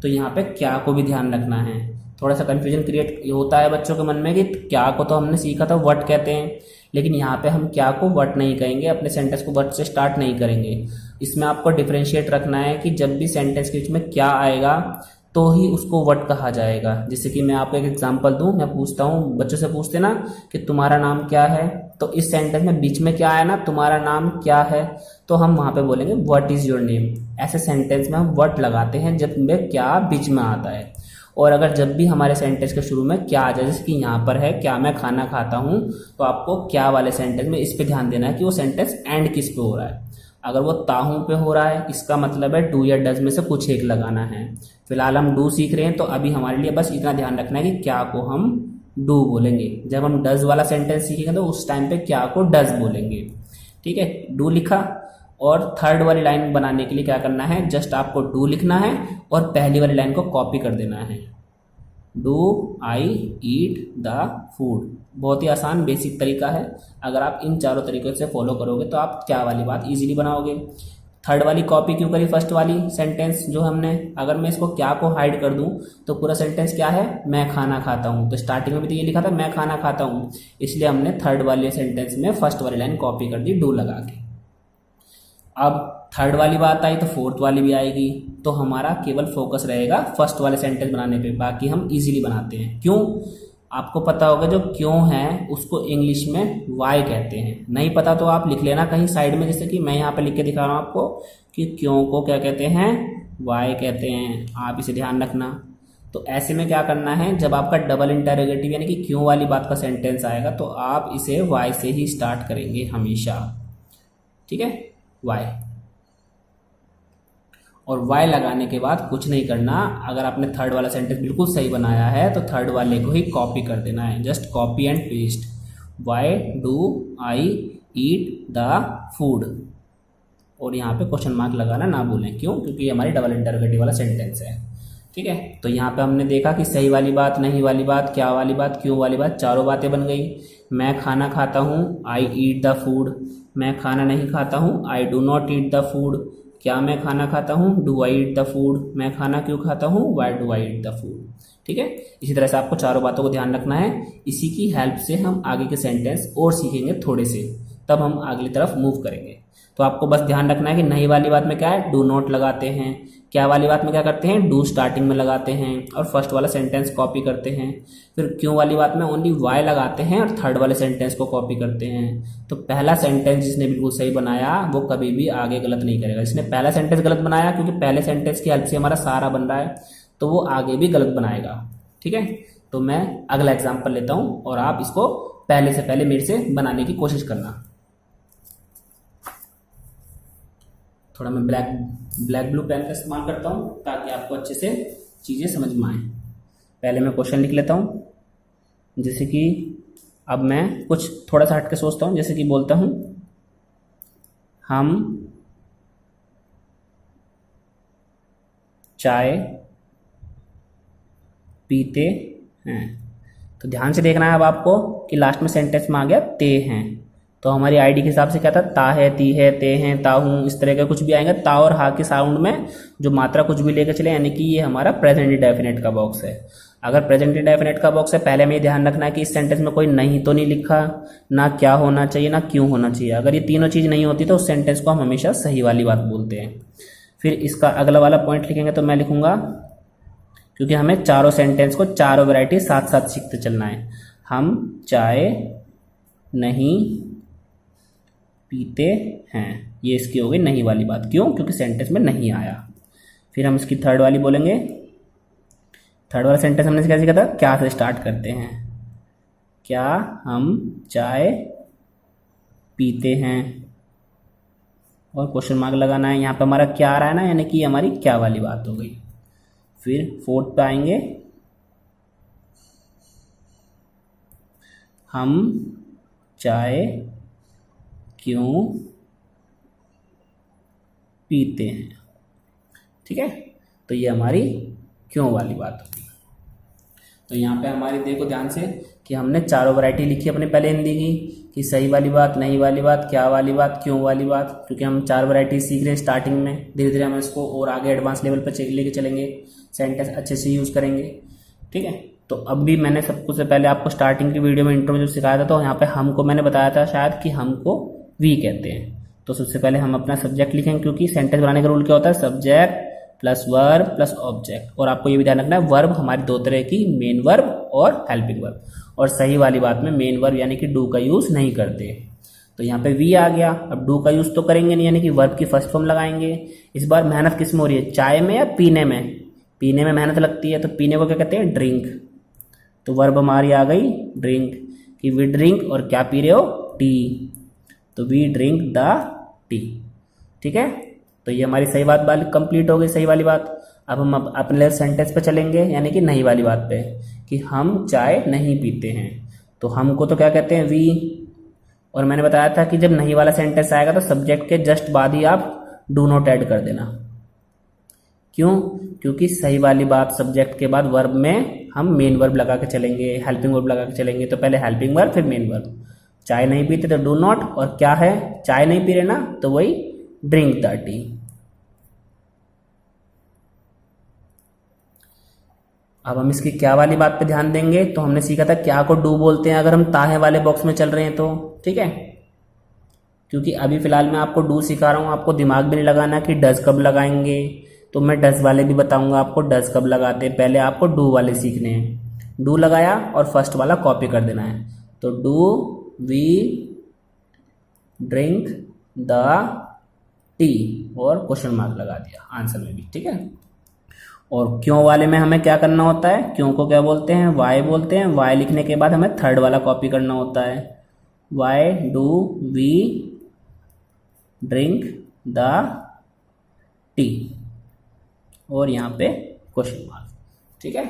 A: तो यहाँ पे क्या को भी ध्यान रखना है। थोड़ा सा कंफ्यूजन क्रिएट होता है बच्चों के मन में कि क्या को तो हमने सीखा था व्हाट कहते हैं, लेकिन यहाँ पे हम क्या को व्हाट नहीं कहेंगे, अपने सेंटेंस को व्हाट से स्टार्ट नहीं करेंगे। इसमें आपको डिफरेंशिएट रखना है कि जब भी सेंटेंस के बीच में क्या आएगा तो ही उसको व्हाट कहा जाएगा। जैसे कि मैं आपको एक एग्जांपल दूं, मैं पूछता हूं, बच्चों से पूछते ना कि तुम्हारा नाम क्या है, तो इस सेंटेंस में बीच में क्या आया ना, तुम्हारा नाम क्या है, तो हम वहां पे बोलेंगे व्हाट इज योर नेम। ऐसे सेंटेंस में हम व्हाट लगाते हैं जब में क्या बीच में आता है। और अगर जब भी हमारे सेंटेंस के शुरू में क्या आ जाए, जैसे कि यहाँ पर है क्या मैं खाना खाता हूँ, तो आपको क्या वाले सेंटेंस में इस पे ध्यान देना है कि वो सेंटेंस एंड किस पे हो रहा है। अगर वो ताहू पे हो रहा है, इसका मतलब है डू या डज में से कुछ एक लगाना है। फिलहाल हम डू सीख रहे हैं, तो अभी हमारे लिए बस इतना ध्यान रखना है कि क्या को हम डू बोलेंगे। जब हम डज वाला सेंटेंस सीखेंगे तो उस टाइम पे क्या को डज बोलेंगे। ठीक है, डू लिखा। और थर्ड वाली लाइन बनाने के लिए क्या करना है, जस्ट आपको डू लिखना है और पहली वाली लाइन को कॉपी कर देना है। Do I eat the food. बहुत ही आसान बेसिक तरीका है। अगर आप इन चारों तरीकों से फॉलो करोगे तो आप क्या वाली बात इजीली बनाओगे। थर्ड वाली कॉपी क्यों करी फर्स्ट वाली सेंटेंस जो हमने, अगर मैं इसको क्या को हाइड कर दूं तो पूरा सेंटेंस क्या है, मैं खाना खाता हूं। तो स्टार्टिंग में भी तो ये लिखा था मैं खाना खाता हूं, इसलिए हमने थर्ड वाले सेंटेंस में फर्स्ट वाली लाइन कॉपी कर दी डू लगा के। अब थर्ड वाली बात आई तो फोर्थ वाली भी आएगी, तो हमारा केवल फोकस रहेगा फर्स्ट वाले सेंटेंस बनाने पे, बाकी हम इजीली बनाते हैं। क्यों, आपको पता होगा जो क्यों है उसको इंग्लिश में वाई कहते हैं। नहीं पता तो आप लिख लेना कहीं साइड में, जैसे कि मैं यहाँ पे लिख के दिखा रहा हूँ आपको कि क्यों को क्या कहते हैं, वाई कहते हैं। आप इसे ध्यान रखना। तो ऐसे में क्या करना है, जब आपका डबल इंटरोगेटिव यानी कि क्यों वाली बात का सेंटेंस आएगा तो आप इसे वाई से ही स्टार्ट करेंगे हमेशा। ठीक है, वाई। और वाई लगाने के बाद कुछ नहीं करना। अगर आपने थर्ड वाला सेंटेंस बिल्कुल सही बनाया है तो थर्ड वाले को ही कॉपी कर देना है, just copy and paste. Why do I eat the food, और यहाँ पे क्वेश्चन मार्क लगाना ना भूलें। क्यों, क्योंकि ये हमारी डबल इंटरोगेटिव वाला सेंटेंस है। ठीक है, तो यहाँ पे हमने देखा कि सही वाली बात, नहीं वाली बात, क्या वाली बात, क्यों वाली बात, चारों बातें बन गई। मैं खाना खाता हूँ, आई ईट द फूड। मैं खाना नहीं खाता हूँ, I do not eat the food. क्या मैं खाना खाता हूँ, do I eat the food. मैं खाना क्यों खाता हूँ, why do I eat the food. ठीक है, इसी तरह से आपको चारों बातों को ध्यान रखना है। इसी की हेल्प से हम आगे के सेंटेंस और सीखेंगे थोड़े से, तब हम अगली तरफ मूव करेंगे। तो आपको बस ध्यान रखना है कि नहीं वाली बात में क्या है, डू नॉट लगाते हैं। क्या वाली बात में क्या करते हैं, डू स्टार्टिंग में लगाते हैं और फर्स्ट वाला सेंटेंस कॉपी करते हैं। फिर क्यों वाली बात में ओनली वाई लगाते हैं और थर्ड वाले सेंटेंस को कॉपी करते हैं। तो पहला सेंटेंस जिसने बिल्कुल सही बनाया वो कभी भी आगे गलत नहीं करेगा। जिसने पहला सेंटेंस गलत बनाया, क्योंकि पहले सेंटेंस की हेल्प से हमारा सारा बन रहा है, तो वो आगे भी गलत बनाएगा। ठीक है, तो मैं अगला एग्जाम्पल लेता हूँ और आप इसको पहले से पहले मेरे से बनाने की कोशिश करना। थोड़ा मैं ब्लैक ब्लू पेन का इस्तेमाल करता हूँ ताकि आपको अच्छे से चीज़ें समझ में आए। पहले मैं क्वेश्चन लिख लेता हूँ। जैसे कि अब मैं कुछ थोड़ा सा हट के सोचता हूँ, जैसे कि बोलता हूँ हम चाय पीते हैं। तो ध्यान से देखना है अब आपको कि लास्ट में सेंटेंस में आ गया ते हैं, तो हमारी आईडी के हिसाब से क्या था, ता है, ती है, ते हैं, ता हूँ, इस तरह का कुछ भी आएगा। ता और हा के साउंड में जो मात्रा कुछ भी लेकर चले, यानी कि ये हमारा प्रेजेंट इंडेफिनिट का बॉक्स है। अगर प्रेजेंट इंडेफिनिट का बॉक्स है, पहले हमें ध्यान रखना है कि इस सेंटेंस में कोई नहीं तो नहीं लिखा, ना क्या होना चाहिए, ना क्यों होना चाहिए। अगर ये तीनों चीज़ नहीं होती तो उस सेंटेंस को हम हमेशा सही वाली बात बोलते हैं। फिर इसका अगला वाला पॉइंट लिखेंगे तो मैं लिखूंगा, क्योंकि हमें चारों सेंटेंस को चारों वैरायटी साथ साथ सीखते चलना है। हम चाय नहीं पीते हैं, ये इसकी हो गई नहीं वाली बात। क्यों, क्योंकि सेंटेंस में नहीं आया। फिर हम इसकी थर्ड वाली बोलेंगे। थर्ड वाला सेंटेंस हमने क्या सीखा था, क्या से स्टार्ट करते हैं। क्या हम चाय पीते हैं, और क्वेश्चन मार्क लगाना है। यहाँ पे हमारा क्या आ रहा है ना, यानी कि हमारी क्या वाली बात हो गई। फिर फोर्थ पे आएंगे, हम चाय क्यों पीते हैं। ठीक है, तो ये हमारी क्यों वाली बात होगी। तो यहाँ पे हमारी देखो ध्यान से कि हमने चारों वैरायटी लिखी अपने पहले हिंदी की, कि सही वाली बात, नहीं वाली बात, क्या वाली बात, क्यों वाली बात। क्योंकि हम चार वैरायटी सीख रहे हैं स्टार्टिंग में, धीरे धीरे हम इसको और आगे एडवांस लेवल पर लेके चलेंगे, सेंटेंस अच्छे से यूज़ करेंगे। ठीक है, तो अब भी मैंने सब कुछ से पहले आपको स्टार्टिंग की वीडियो में इंट्रो में जो सिखाया था, तो यहाँ पे हमको मैंने बताया था शायद कि हमको वी कहते हैं। तो सबसे पहले हम अपना सब्जेक्ट लिखेंगे, क्योंकि सेंटेंस बनाने का रूल क्या होता है, subject plus verb plus object. और आपको ये भी ध्यान रखना है, वर्ब हमारी दो तरह की, मेन वर्ब और हेल्पिंग वर्ब। और सही वाली बात में मेन वर्ब यानी कि डू का यूज़ नहीं करते। तो यहाँ पे वी आ गया। अब डू का यूज़ तो करेंगे नहीं, यानी कि वर्ब की फर्स्ट फॉर्म लगाएंगे। इस बार मेहनत किस में हो रही है, चाय में या पीने में? पीने में मेहनत लगती है, तो पीने को क्या कहते हैं, ड्रिंक। तो वर्ब हमारी आ गई ड्रिंक, कि वी ड्रिंक, और क्या पी रहे हो, टी। तो वी ड्रिंक द टी। ठीक है, तो ये हमारी सही बात वाली कंप्लीट हो गई, सही वाली बात। अब हम अपने सेंटेंस पे चलेंगे, यानी कि नहीं वाली बात पे, कि हम चाय नहीं पीते हैं। तो हमको तो क्या कहते हैं, वी। और मैंने बताया था कि जब नहीं वाला सेंटेंस आएगा तो सब्जेक्ट के जस्ट बाद ही आप डू नॉट ऐड कर देना। क्यों? क्योंकि सही वाली बात सब्जेक्ट के बाद वर्ब में हम मेन वर्ब लगा के चलेंगे, हेल्पिंग वर्ब लगा के चलेंगे। तो पहले हेल्पिंग वर्ब फिर मेन वर्ब। चाय नहीं पीते तो डू नॉट, और क्या है, चाय नहीं पी रहे ना, तो वही ड्रिंक द टी। अब हम इसकी क्या वाली बात पे ध्यान देंगे। तो हमने सीखा था क्या को डू बोलते हैं अगर हम ताहे वाले बॉक्स में चल रहे हैं तो, ठीक है। क्योंकि अभी फिलहाल मैं आपको डू सिखा रहा हूँ, आपको दिमाग भी नहीं लगाना कि डज कब लगाएंगे। तो मैं डज वाले भी बताऊंगा आपको डज कब लगाते हैं, पहले आपको डू वाले सीखने हैं। डू लगाया और फर्स्ट वाला कॉपी कर देना है। तो do we drink the tea, और क्वेश्चन मार्क लगा दिया आंसर में भी, ठीक है। और क्यों वाले में हमें क्या करना होता है, क्यों को क्या बोलते हैं, वाई बोलते हैं। वाई लिखने के बाद हमें थर्ड वाला कॉपी करना होता है, why do we drink the tea, और यहाँ पे क्वेश्चन मार्क, ठीक है।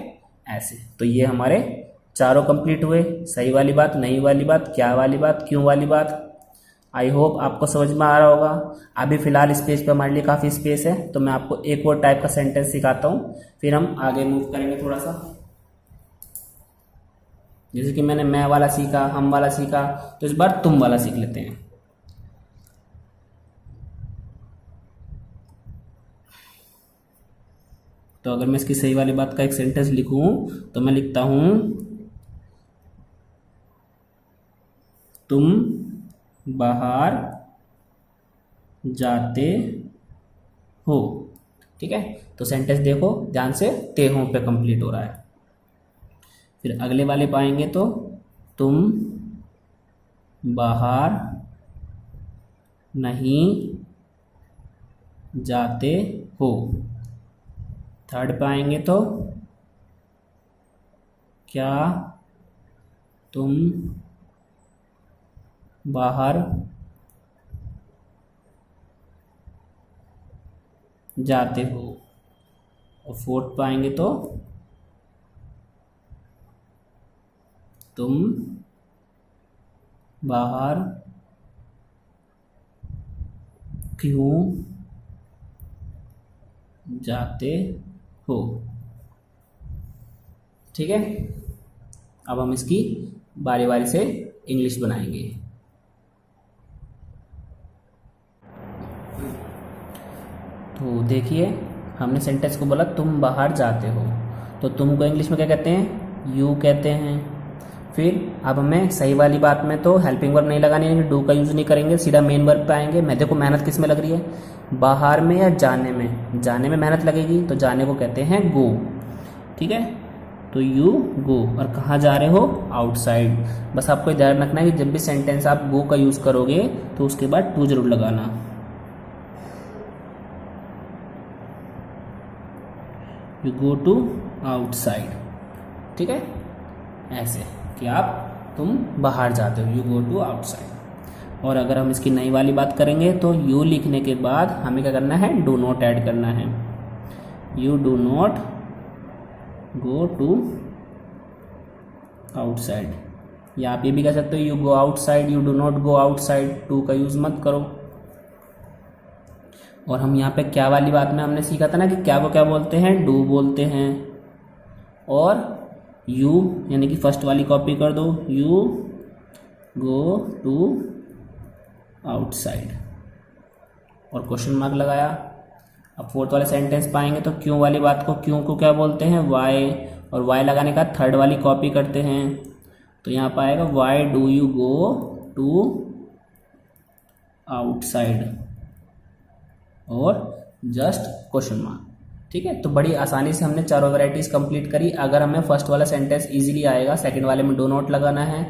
A: ऐसे तो ये हमारे चारों कंप्लीट हुए, सही वाली बात, नहीं वाली बात, क्या वाली बात, क्यों वाली बात। आई होप आपको समझ में आ रहा होगा। अभी फिलहाल इस पेज पे हमारे लिए काफ़ी स्पेस है, तो मैं आपको एक और टाइप का सेंटेंस सिखाता हूँ, फिर हम आगे मूव करेंगे थोड़ा सा। जैसे कि मैंने मैं वाला सीखा, हम वाला सीखा, तो इस बार तुम वाला सीख लेते हैं। तो अगर मैं इसकी सही वाली बात का एक सेंटेंस लिखूं तो मैं लिखता हूं, तुम बाहर जाते हो, ठीक है। तो सेंटेंस देखो ध्यान से, ते हो पे कंप्लीट हो रहा है। फिर अगले वाले पाएंगे तो तुम बाहर नहीं जाते हो। थर्ड पाएंगे तो क्या तुम बाहर जाते हो। और फोर्थ पाएंगे तो तुम बाहर क्यों जाते हो, ठीक है। अब हम इसकी बारी बारी से इंग्लिश बनाएंगे। तो देखिए, हमने सेंटेंस को बोला तुम बाहर जाते हो, तो तुम को इंग्लिश में क्या कहते हैं, यू कहते हैं। फिर अब हमें सही वाली बात में तो हेल्पिंग वर्ब नहीं लगानी है, डू का यूज़ नहीं करेंगे, सीधा मेन वर्ब पे आएंगे। मैं देखो मेहनत किस में लग रही है, बाहर में या जाने में। जाने में मेहनत लगेगी तो जाने को कहते हैं गो, ठीक है। तो यू गो, और कहाँ जा रहे हो, आउटसाइड। बस आपको ध्यान रखना है कि जब भी सेंटेंस आप गो का यूज़ करोगे तो उसके बाद टू जरूर लगाना। यू गो टू आउटसाइड, ठीक है। ऐसे कि तुम बाहर जाते हो, यू गो टू आउटसाइड। और अगर हम इसकी नई वाली बात करेंगे तो यू लिखने के बाद हमें क्या करना है, डू नॉट ऐड करना है। You do not go to outside, या आप ये भी कह सकते हो you go outside, you do not go outside, to का यूज़ मत करो। और हम यहाँ पे क्या वाली बात में हमने सीखा था ना कि क्या को क्या बोलते हैं, डू बोलते हैं। और यू यानी कि फर्स्ट वाली कॉपी कर दो, यू गो टू आउटसाइड, और क्वेश्चन मार्क लगाया। अब फोर्थ वाले सेंटेंस पाएंगे तो क्यों वाली बात को, क्यों को क्या बोलते हैं, वाई, और वाई लगाने का थर्ड वाली कॉपी करते हैं। तो यहाँ पर आएगा why do you go to outside और जस्ट क्वेश्चन मार्क। ठीक है, तो बड़ी आसानी से हमने चारों वैरायटीज कंप्लीट करी। अगर हमें फर्स्ट वाला सेंटेंस इजीली आएगा, सेकंड वाले में डू नॉट लगाना है,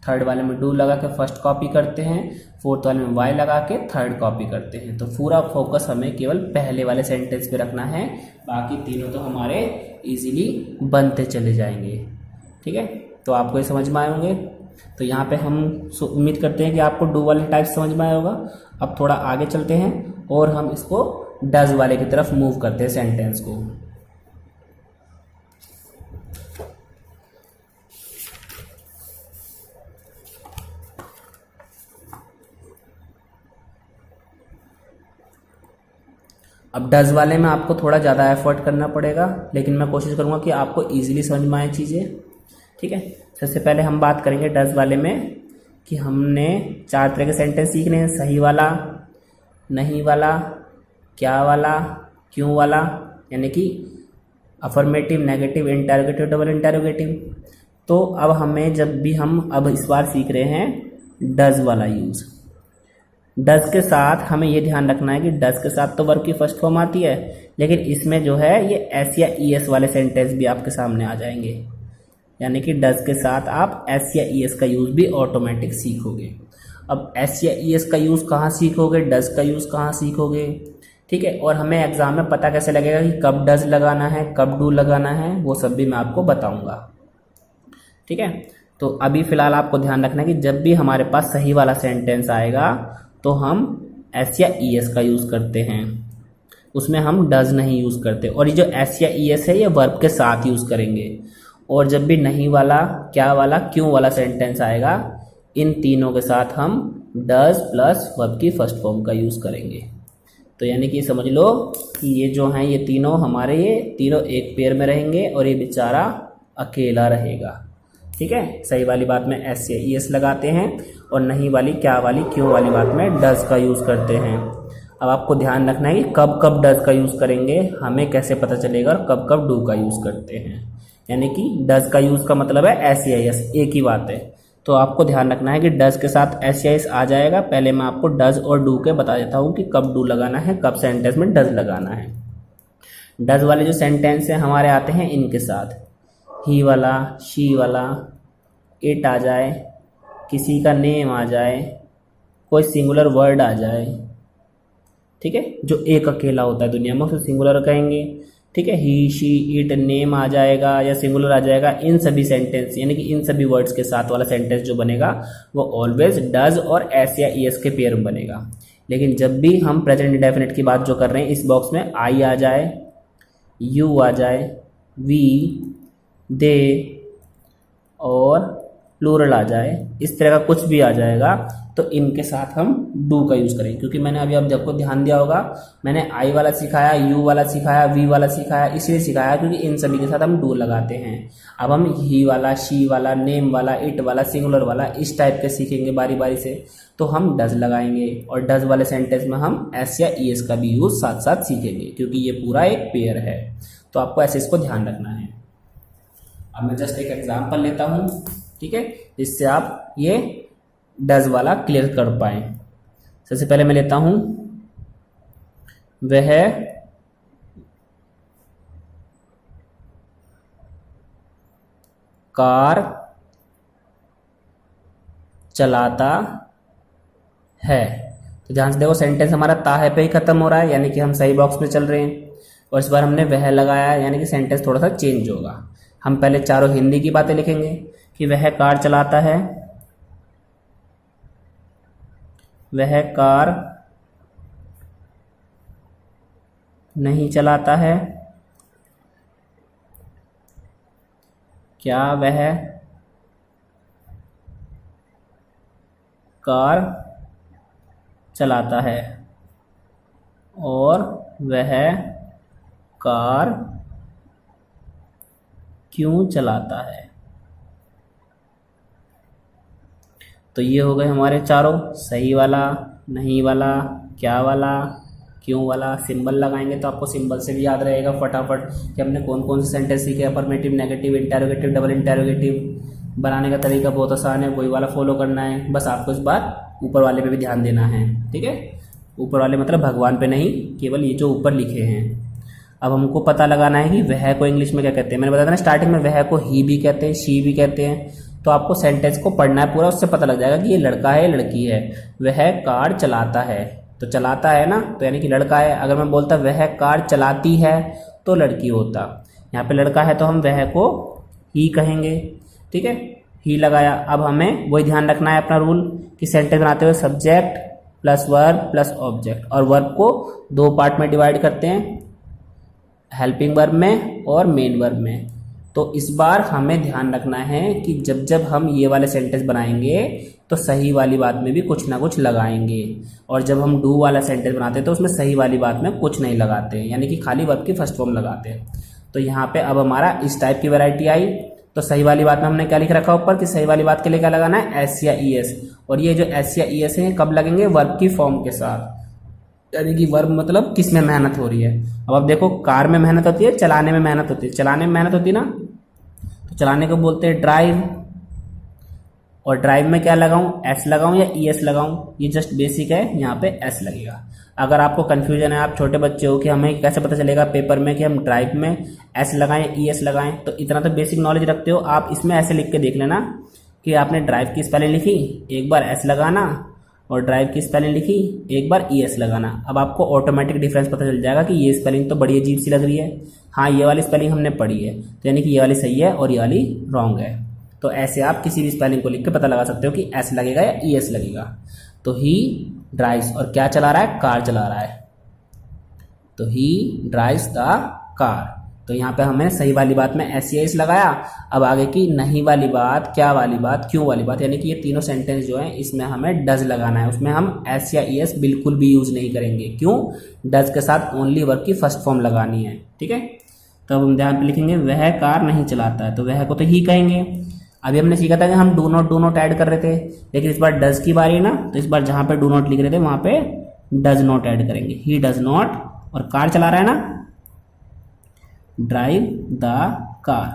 A: थर्ड वाले में डू लगा के फर्स्ट कॉपी करते हैं, फोर्थ वाले में वाई लगा के थर्ड कॉपी करते हैं। तो पूरा फोकस हमें केवल पहले वाले सेंटेंस पे रखना है, बाकी तीनों तो हमारे इजीली बनते चले जाएंगे। ठीक है, तो आपको ये समझ में आए होंगे। तो यहाँ पे हम उम्मीद करते हैं कि आपको डू वाले टाइप समझ में आया होगा। अब थोड़ा आगे चलते हैं और हम इसको डज वाले की तरफ मूव करते हैं सेंटेंस को। अब डज वाले में आपको थोड़ा ज़्यादा एफर्ट करना पड़ेगा, लेकिन मैं कोशिश करूँगा कि आपको इजीली समझ में आए चीज़ें। ठीक है, सबसे पहले हम बात करेंगे डज वाले में कि हमने 4 तरह के सेंटेंस सीखने हैं, सही वाला, नहीं वाला, क्या वाला, क्यों वाला, यानी कि affirmative, negative, interrogative, double interrogative. तो अब हमें जब भी हम अब इस बार सीख रहे हैं डज वाला यूज़। डज के साथ हमें ये ध्यान रखना है कि डज के साथ तो वर्ब की फर्स्ट फॉर्म आती है, लेकिन इसमें जो है ये एस या ई एस वाले सेंटेंस भी आपके सामने आ जाएंगे, यानी कि डज के साथ आप एस या ई एस का यूज़ भी ऑटोमेटिक सीखोगे। अब एस या ई एस का यूज़ कहाँ सीखोगे, डज का यूज़ कहाँ सीखोगे। ठीक है, और हमें एग्जाम में पता कैसे लगेगा कि कब डज लगाना है, कब डू लगाना है, वो सब भी मैं आपको बताऊंगा। ठीक है, तो अभी फ़िलहाल आपको ध्यान रखना है कि जब भी हमारे पास सही वाला सेंटेंस आएगा तो हम एस या ई एस का यूज़ करते हैं, उसमें हम डज नहीं यूज़ करते। और ये जो एस या ई एस है ये वर्ब के साथ यूज़ करेंगे। और जब भी नहीं वाला, क्या वाला, क्यों वाला सेंटेंस आएगा, इन तीनों के साथ हम डज प्लस वर्ब की फर्स्ट फॉर्म का यूज़ करेंगे। तो यानी कि समझ लो कि ये जो हैं ये तीनों हमारे, ये तीनों एक पेयर में रहेंगे और ये बेचारा अकेला रहेगा। ठीक है, सही वाली बात में एस या ई एस लगाते हैं और नहीं वाली, क्या वाली, क्यों वाली बात में डज का यूज़ करते हैं। अब आपको ध्यान रखना है कि कब कब डज का यूज़ करेंगे, हमें कैसे पता चलेगा, और कब कब डू का यूज़ करते हैं। यानी कि डज का यूज़ का मतलब है एस या एस, एक ही बात है। तो आपको ध्यान रखना है कि डज के साथ एस या एस आ जाएगा। पहले मैं आपको डज और डू के बता देता हूँ कि कब डू लगाना है, कब सेंटेंस में डज लगाना है। डज वाले जो सेंटेंस हैं हमारे आते हैं इनके साथ, ही वाला, शी वाला, इट आ जाए, किसी का नेम आ जाए, कोई सिंगुलर वर्ड आ जाए। ठीक है, जो एक अकेला होता है दुनिया में उसे सिंगुलर कहेंगे। ठीक है, ही, शी, इट, नेम आ जाएगा या सिंगुलर आ जाएगा। इन सभी सेंटेंस यानी कि इन सभी वर्ड्स के साथ वाला सेंटेंस जो बनेगा वो ऑलवेज डज और एस या ई एस के पेयर में बनेगा। लेकिन जब भी हम प्रेजेंट इंडेफिनिट की बात जो कर रहे हैं, इस बॉक्स में आई आ जाए, यू आ जाए, वी, दे और प्लूरल आ जाए, इस तरह का कुछ भी आ जाएगा, तो इनके साथ हम डू का यूज़ करेंगे। क्योंकि मैंने अभी आप देखो ध्यान दिया होगा, मैंने आई वाला सिखाया, यू वाला सिखाया, वी वाला सिखाया, इसलिए सिखाया क्योंकि इन सभी के साथ हम डू लगाते हैं। अब हम ही वाला, शी वाला, नेम वाला, इट वाला, सिंगुलर वाला, इस टाइप के सीखेंगे बारी बारी से, तो हम डज लगाएंगे। और डज वाले सेंटेंस में हम एस या ई एस का भी यूज़ साथ साथ सीखेंगे, क्योंकि ये पूरा एक पेयर है। तो आपको ऐसे इसको ध्यान रखना है। अब मैं जस्ट एक एग्जाम्पल लेता हूँ, ठीक है, जिससे आप ये डज वाला क्लियर कर पाए। सबसे पहले मैं लेता हूं, वह कार चलाता है। तो ध्यान से देखो सेंटेंस हमारा ता है पे ही खत्म हो रहा है, यानी कि हम सही बॉक्स में चल रहे हैं। और इस बार हमने वह लगाया, यानी कि सेंटेंस थोड़ा सा चेंज होगा। हम पहले चारों हिंदी की बातें लिखेंगे कि वह कार चलाता है, वह कार नहीं चलाता है, क्या वह कार चलाता है, और वह कार क्यों चलाता है। तो ये हो गए हमारे चारों, सही वाला, नहीं वाला, क्या वाला, क्यों वाला। सिंबल लगाएंगे तो आपको सिंबल से भी याद रहेगा फटाफट कि हमने कौन कौन से सेंटेंस सीखे। Affirmative, negative, interrogative, double interrogative. बनाने का तरीका बहुत आसान है, वही वाला फॉलो करना है, बस आपको इस बार ऊपर वाले पे भी ध्यान देना है, ठीक है। ऊपर वाले मतलब भगवान पे नहीं, केवल ये जो ऊपर लिखे हैं। अब हमको पता लगाना है कि वह को इंग्लिश में क्या कहते हैं। मैंने बताया था ना स्टार्टिंग में, वह को ही भी कहते हैं, शी भी कहते हैं। तो आपको सेंटेंस को पढ़ना है पूरा, उससे पता लग जाएगा कि ये लड़का है लड़की है। वह कार चलाता है, तो चलाता है ना, तो यानी कि लड़का है। अगर मैं बोलता वह कार चलाती है तो लड़की होता। यहाँ पे लड़का है तो हम वह को ही कहेंगे, ठीक है, ही लगाया। अब हमें वही ध्यान रखना है अपना रूल कि सेंटेंस बनाते हुए subject plus verb plus object, और वर्ब को दो पार्ट में डिवाइड करते हैं, हेल्पिंग वर्ब में और मेन वर्ब में। तो इस बार हमें ध्यान रखना है कि जब जब हम ये वाले सेंटेंस बनाएंगे तो सही वाली बात में भी कुछ ना कुछ लगाएंगे, और जब हम डू वाला सेंटेंस बनाते हैं तो उसमें सही वाली बात में कुछ नहीं लगाते, यानी कि खाली वर्ब की फर्स्ट फॉर्म लगाते हैं। तो यहाँ पे अब हमारा इस टाइप की वैरायटी आई। तो सही वाली बात में हमने क्या लिख रखा ऊपर कि सही वाली बात के लिए क्या लगाना है, एस या ई एस। और ये जो एस या ई एस है कब लगेंगे, वर्ब की फॉर्म के साथ, यानी कि वर्ब मतलब किस में मेहनत हो रही है। अब आप देखो, कार में मेहनत होती है, चलाने में मेहनत होती है। चलाने में मेहनत होती है ना, तो चलाने को बोलते हैं ड्राइव। और ड्राइव में क्या लगाऊं, एस लगाऊं या ई एस लगाऊं, ये जस्ट बेसिक है, यहाँ पे एस लगेगा। अगर आपको कंफ्यूजन है, आप छोटे बच्चे हो कि हमें कैसे पता चलेगा पेपर में कि हम ड्राइव में एस लगाएं या ई एस लगाएं, तो इतना तो बेसिक नॉलेज रखते हो आप, इसमें ऐसे लिख के देख लेना कि आपने ड्राइव की स्पेलिंग लिखी, एक बार एस लगाना, और ड्राइव की स्पेलिंग लिखी, एक बार ई एस लगाना। अब आपको ऑटोमेटिक डिफरेंस पता चल जाएगा कि ये स्पेलिंग तो बड़ी अजीब सी लग रही है, हाँ ये वाली स्पेलिंग हमने पढ़ी है, तो यानी कि ये वाली सही है और ये वाली रॉन्ग है। तो ऐसे आप किसी भी स्पेलिंग को लिख के पता लगा सकते हो कि एस लगेगा या ई एस लगेगा। तो ही ड्राइव्स, और क्या चला रहा है, कार चला रहा है, तो ही ड्राइव्स द कार। तो यहाँ पे हमने सही वाली बात में एस या एस लगाया। अब आगे की नहीं वाली बात, क्या वाली बात, क्यों वाली बात, यानी कि ये तीनों सेंटेंस जो है इसमें हमें डज लगाना है। उसमें हम एस या ई एस बिल्कुल भी यूज नहीं करेंगे। क्यों, डज के साथ ओनली वर्ब की फर्स्ट फॉर्म लगानी है, ठीक है। तो अब हम ध्यान पे लिखेंगे वह कार नहीं चलाता है, तो वह को तो ही कहेंगे। अभी हमने सीखा था कि हम डू नॉट ऐड कर रहे थे, लेकिन इस बार डज की बारी है ना, तो इस बार जहां पे डू नॉट लिख रहे थे वहां पे डज नॉट ऐड करेंगे। ही डज नॉट, और कार चला रहा है ना, ड्राइव द कार।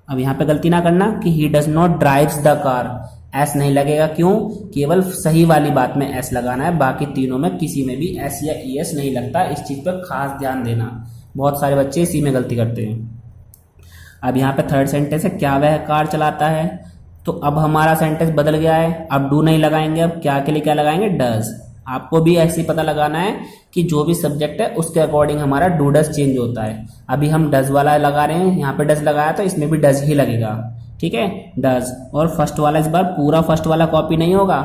A: अब यहाँ पे गलती ना करना कि he does not drives the car, S नहीं लगेगा। क्यों, केवल सही वाली बात में एस लगाना है, बाकी तीनों में किसी में भी एस या ई एस नहीं लगता। इस चीज पर खास ध्यान देना, बहुत सारे बच्चे इसी में गलती करते हैं। अब यहाँ पे थर्ड सेंटेंस है क्या वह कार चलाता है, तो अब हमारा सेंटेंस बदल गया है। अब डू नहीं लगाएंगे, अब क्या के लिए क्या लगाएंगे, डज। आपको भी ऐसे ही पता लगाना है कि जो भी सब्जेक्ट है उसके अकॉर्डिंग हमारा डू डज चेंज होता है। अभी हम डज वाला लगा रहे हैं, यहाँ पे डज लगाया तो इसमें भी डज ही लगेगा, ठीक है, डज। और फर्स्ट वाला इस बार पूरा फर्स्ट वाला कॉपी नहीं होगा,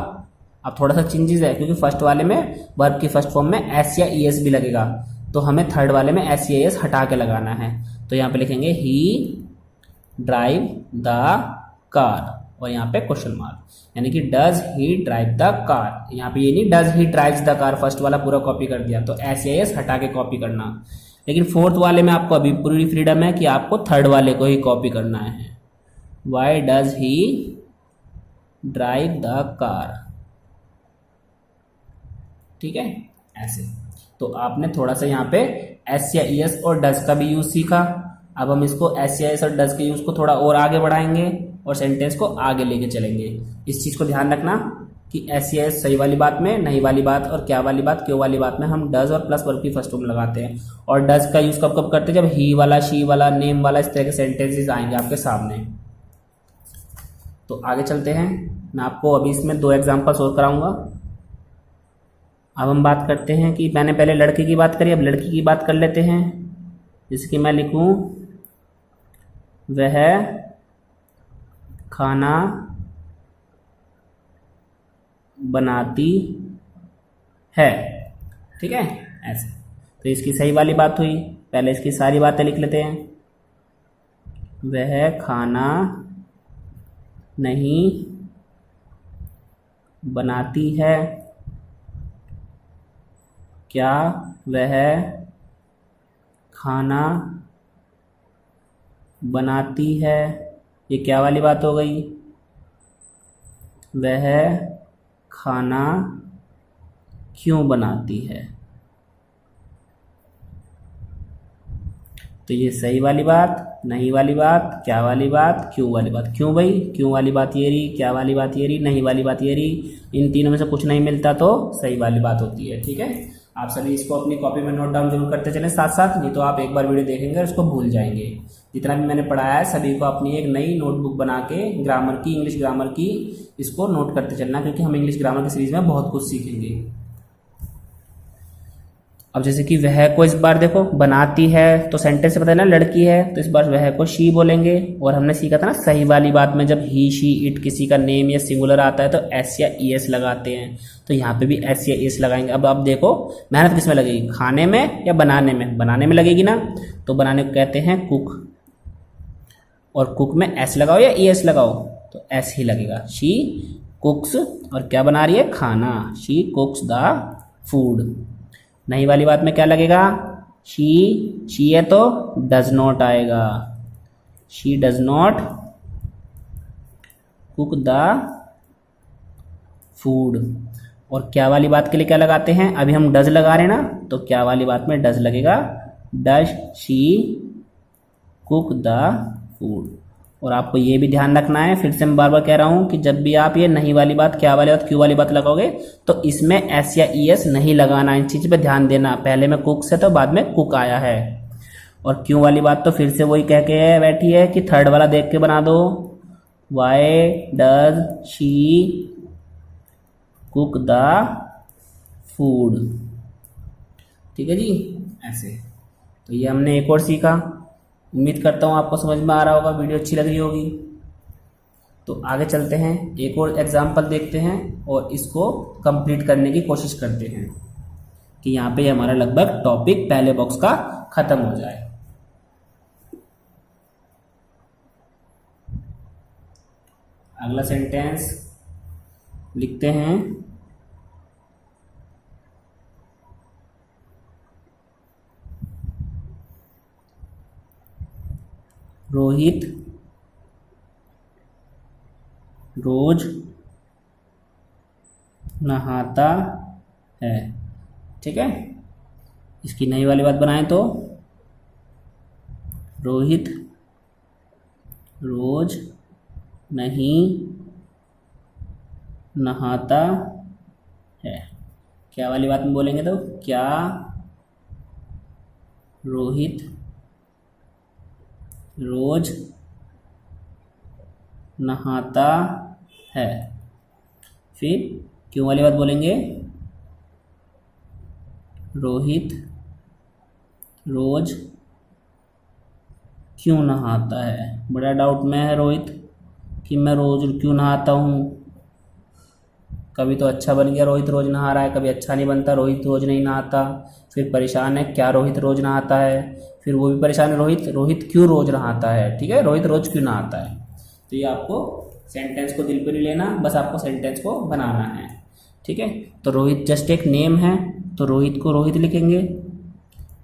A: अब थोड़ा सा चेंजेस है, क्योंकि फर्स्ट वाले में वर्ब की फर्स्ट फॉर्म में एस या ई एस भी लगेगा, तो हमें थर्ड वाले में एस या एस हटा के लगाना है। तो यहाँ पे लिखेंगे ही ड्राइव द कार, और यहाँ पे क्वेश्चन मार्क, यानी कि does he drive the car. यहाँ पे ये नहीं does he drives the car, first वाला पूरा कॉपी कर दिया, तो एस या एस हटा के कॉपी करना। लेकिन फोर्थ वाले में आपको अभी पूरी फ्रीडम है कि आपको थर्ड वाले को ही कॉपी करना है। Why does he drive the car, ठीक है, ऐसे। तो आपने थोड़ा सा यहाँ पे एस या ई एस और डज का भी यूज सीखा। अब हम इसको एस या एस और डज के यूज को थोड़ा और आगे बढ़ाएंगे और सेंटेंस को आगे लेके चलेंगे। इस चीज को ध्यान रखना कि एस या एस सही वाली बात में, नहीं वाली बात और क्या वाली बात, क्यों वाली बात में हम डज और प्लस वर्ब की फर्स्ट फॉर्म लगाते हैं। और डज का यूज कब कब करते हैं, जब ही वाला, शी वाला, नेम वाला, इस तरह के सेंटेंसेस आएंगे आपके सामने। तो आगे चलते हैं, मैं आपको अभी इसमें 2 एग्जाम्पल्स और कराऊंगा। अब हम बात करते हैं कि मैंने पहले लड़के की बात करी, अब लड़की की बात कर लेते हैं। जैसे कि मैं लिखूं वह खाना बनाती है, ठीक है, ऐसे। तो इसकी सही वाली बात हुई, पहले इसकी सारी बातें लिख लेते हैं। वह खाना नहीं बनाती है, क्या वह खाना बनाती है, ये क्या वाली बात हो गई, वह खाना क्यों बनाती है। तो ये सही वाली बात, नहीं वाली बात, क्या वाली बात, क्यों वाली बात। क्यों भाई, क्यों वाली बात ये रही, क्या वाली बात ये रही, नहीं वाली बात ये रही। इन तीनों में से कुछ नहीं मिलता तो सही वाली बात होती है। ठीक है, आप सभी इसको अपनी कॉपी में नोट डाउन जरूर करते चलें साथ साथ, नहीं तो आप एक बार वीडियो देखेंगे और इसको भूल जाएंगे। जितना भी मैंने पढ़ाया है सभी को अपनी एक नई नोटबुक बना के ग्रामर की, इंग्लिश ग्रामर की, इसको नोट करते चलना, क्योंकि हम इंग्लिश ग्रामर की सीरीज में बहुत कुछ सीखेंगे। अब जैसे कि वह को इस बार देखो बनाती है, तो सेंटेंस से पता है ना लड़की है, तो इस बार वह को शी बोलेंगे। और हमने सीखा था ना सही वाली बात में जब ही शी इट किसी का नेम या सिंगुलर आता है तो एस या ई एस लगाते हैं, तो यहाँ पे भी एस या एस लगाएंगे। अब देखो मेहनत किस में लगेगी, खाने में या बनाने में। बनाने में लगेगी ना, तो बनाने को कहते हैं कुक, और कुक में एस लगाओ या ई एस लगाओ, तो एस ही लगेगा। शी कुक्स, और क्या बना रही है, खाना, शी कुक्स द फूड। नहीं वाली बात में क्या लगेगा, शी है तो डज नॉट आएगा, she does not cook the food. और क्या वाली बात के लिए क्या लगाते हैं, अभी हम डज लगा रहे हैं ना, तो क्या वाली बात में डज लगेगा, does she cook the food. और आपको ये भी ध्यान रखना है, फिर से मैं बार बार कह रहा हूं कि जब भी आप ये नहीं वाली बात, क्या वाली बात, क्यों वाली बात लगाओगे तो इसमें एस या ई एस नहीं लगाना, इन चीज पे ध्यान देना। पहले में कुक से तो बाद में कुक आया है। और क्यों वाली बात तो फिर से वही कह के बैठी है कि थर्ड वाला देख के बना दो, why does she cook the food. ठीक है जी, ऐसे। तो ये हमने एक और सीखा, उम्मीद करता हूँ आपको समझ में आ रहा होगा, वीडियो अच्छी लग रही होगी। तो आगे चलते हैं, एक और एग्जाम्पल देखते हैं और इसको कंप्लीट करने की कोशिश करते हैं कि यहाँ पे हमारा लगभग टॉपिक पहले बॉक्स का खत्म हो जाए। अगला सेंटेंस लिखते हैं, रोहित रोज नहाता है। ठीक है, इसकी नई वाली बात बनाएं तो रोहित रोज नहीं नहाता है। क्या वाली बात में बोलेंगे तो क्या रोहित रोज नहाता है। फिर क्यों वाली बात बोलेंगे, रोहित रोज क्यों नहाता है। बड़ा डाउट में है रोहित कि मैं रोज क्यों नहाता हूँ। कभी तो अच्छा बन गया रोहित रोज नहा रहा है, कभी अच्छा नहीं बनता रोहित रोज नहीं नहाता। फिर परेशान है क्या रोहित रोज नहाता है, फिर वो भी परेशान है रोहित क्यों रोज नहाता है। ठीक है, रोहित रोज क्यों नहाता है। तो ये आपको सेंटेंस को दिल पे नहीं लेना, बस आपको सेंटेंस को बनाना है। ठीक है, तो रोहित जस्ट एक नेम है, तो रोहित को रोहित लिखेंगे।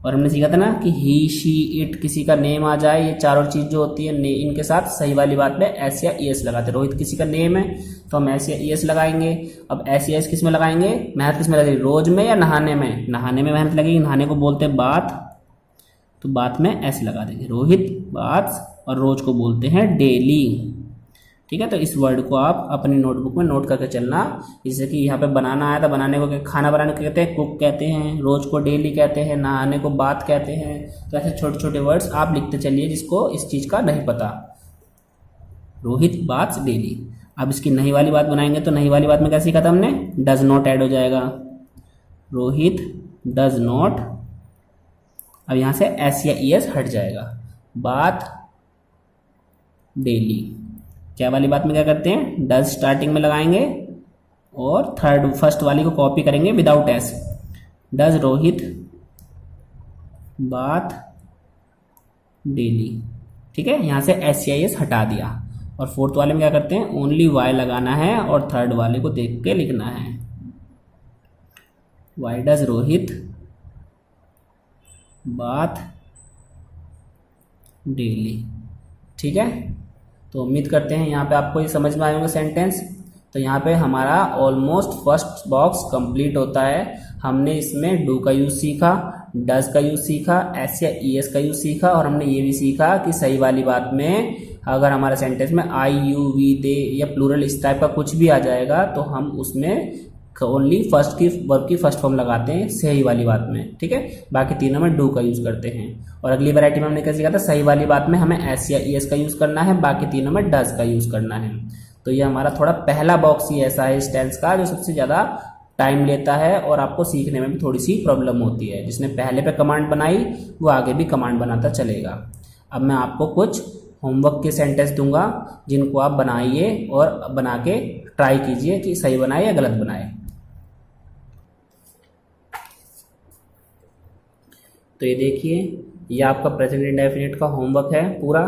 A: और हमने सीखा था ना कि ही शी इट किसी का नेम आ जाए, ये चारों चीज़ जो होती है इनके साथ सही वाली बात में एस या ई एस लगाते। रोहित किसी का नेम है तो हम एस या ई एस लगाएंगे। अब एस या एस किस में लगाएंगे, मेहनत किस में लगेगी, रोज में या नहाने में। नहाने में मेहनत लगेगी, नहाने को बोलते हैं बाथ, तो बाथ में एस लगा देंगे। रोहित बाथ, और रोज को बोलते हैं डेली। ठीक है, तो इस वर्ड को आप अपनी नोटबुक में नोट करके चलना। जैसे कि यहाँ पे बनाना आया था, बनाने को खाना बनाने को कहते हैं कुक कहते हैं, रोज को डेली कहते हैं, नहाने को बात कहते हैं। तो ऐसे छोटे छोटे वर्ड्स आप लिखते चलिए जिसको इस चीज़ का नहीं पता। रोहित बात डेली। अब इसकी नहीं वाली बात बनाएंगे तो नहीं वाली बात में क्या सीखा था हमने, डज नॉट ऐड हो जाएगा, रोहित डज नॉट। अब यहाँ से एस या ई एस हट जाएगा, बात डेली। क्या वाली बात में क्या करते हैं, डज स्टार्टिंग में लगाएंगे और फर्स्ट वाली को कॉपी करेंगे विदाउट एस। डज रोहित बात डेली। ठीक है, यहाँ से एस या एस हटा दिया। और फोर्थ वाले में क्या करते हैं, ओनली वाई लगाना है और थर्ड वाले को देख के लिखना है, वाई डज रोहित बात डेली। ठीक है, तो उम्मीद करते हैं यहाँ पे आपको ये समझ में आए होंगे सेंटेंस। तो यहाँ पे हमारा ऑलमोस्ट फर्स्ट बॉक्स कंप्लीट होता है। हमने इसमें डू का यूज़ सीखा, डज का यूज़ सीखा, एस या ईएस का यूज़ सीखा, और हमने ये भी सीखा कि सही वाली बात में अगर हमारे सेंटेंस में आई, यू, वी, दे या प्लूरल इस टाइप का कुछ भी आ जाएगा तो हम उसमें ओनली फर्स्ट की वर्ब की फर्स्ट फॉर्म लगाते हैं सही वाली बात में, ठीक है। बाकी तीनों में डू का यूज़ करते हैं। और अगली वैरायटी में हमने क्या सीखा था, सही वाली बात में हमें एस या ईएस का यूज़ करना है, बाकी तीनों में डज का यूज़ करना है। तो ये हमारा थोड़ा पहला बॉक्स ही ऐसा है इस टेंस का जो सबसे ज़्यादा टाइम लेता है और आपको सीखने में भी थोड़ी सी प्रॉब्लम होती है। जिसने पहले पे कमांड बनाई वो आगे भी कमांड बनाता चलेगा। अब मैं आपको कुछ होमवर्क के सेंटेंस दूंगा जिनको आप बनाइए और बना के ट्राई कीजिए कि सही बनाए या गलत बनाए। तो ये देखिए, ये आपका प्रेजेंट इंडेफिनिट का होमवर्क है पूरा।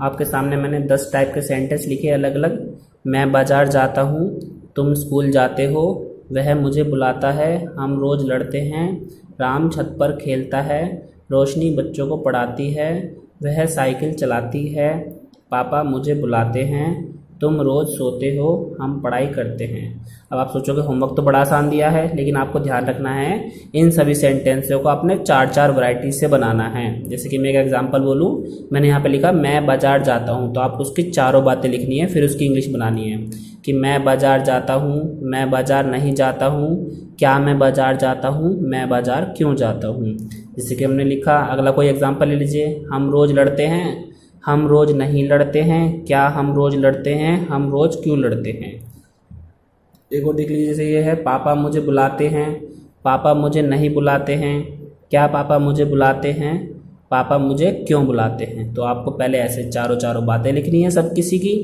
A: आपके सामने मैंने 10 टाइप के सेंटेंस लिखे अलग अलग। मैं बाजार जाता हूँ, तुम स्कूल जाते हो, वह मुझे बुलाता है, हम रोज़ लड़ते हैं, राम छत पर खेलता है, रोशनी बच्चों को पढ़ाती है, वह साइकिल चलाती है, पापा मुझे बुलाते हैं, तुम रोज़ सोते हो, हम पढ़ाई करते हैं। अब आप सोचोगे होमवर्क तो बड़ा आसान दिया है, लेकिन आपको ध्यान रखना है इन सभी सेंटेंसों को आपने 4-4 वैरायटी से बनाना है। जैसे कि मैं एक एग्जांपल बोलूँ, मैंने यहाँ पे लिखा मैं बाजार जाता हूँ, तो आपको उसकी चारों बातें लिखनी है, फिर उसकी इंग्लिश बनानी है कि मैं बाजार जाता हूँ, मैं बाजार नहीं जाता हूँ, क्या मैं बाजार जाता हूँ, मैं बाजार क्यों जाता हूँ। जैसे कि हमने लिखा, अगला कोई एग्जाम्पल ले लीजिए, हम रोज़ लड़ते हैं, हम रोज़ नहीं लड़ते हैं, क्या हम रोज़ लड़ते हैं, हम रोज़ क्यों लड़ते हैं। एक और देख लीजिए, जैसे ये है, पापा मुझे बुलाते हैं, पापा मुझे नहीं बुलाते हैं, क्या पापा मुझे बुलाते हैं, पापा मुझे क्यों बुलाते हैं। तो आपको पहले ऐसे चारों बातें लिखनी है सब किसी की,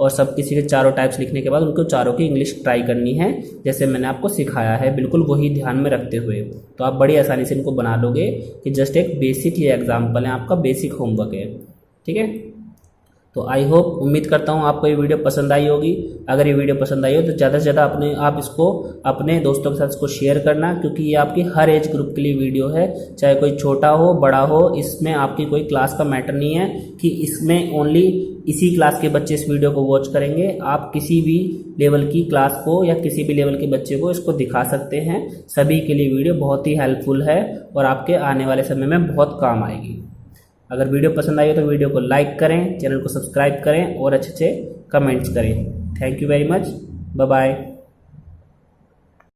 A: और सब किसी के चारों टाइप्स लिखने के बाद उनको चारों की इंग्लिश ट्राई करनी है जैसे मैंने आपको सिखाया है, बिल्कुल वही ध्यान में रखते हुए। तो आप बड़ी आसानी से इनको बना लोगे कि जस्ट एक बेसिक ये एग्जाम्पल है, आपका बेसिक होमवर्क है, ठीक है। तो आई होप, उम्मीद करता हूँ आपको ये वीडियो पसंद आई होगी। अगर ये वीडियो पसंद आई हो तो ज़्यादा से ज़्यादा आप इसको अपने दोस्तों के साथ इसको शेयर करना, क्योंकि ये आपकी हर एज ग्रुप के लिए वीडियो है, चाहे कोई छोटा हो बड़ा हो, इसमें आपकी कोई क्लास का मैटर नहीं है कि इसमें ओनली इसी क्लास के बच्चे इस वीडियो को वॉच करेंगे। आप किसी भी लेवल की क्लास को या किसी भी लेवल के बच्चे को इसको दिखा सकते हैं। सभी के लिए वीडियो बहुत ही हेल्पफुल है और आपके आने वाले समय में बहुत काम आएगी। अगर वीडियो पसंद आई हो तो वीडियो को लाइक करें, चैनल को सब्सक्राइब करें और अच्छे कमेंट्स करें। Thank you very much, bye bye.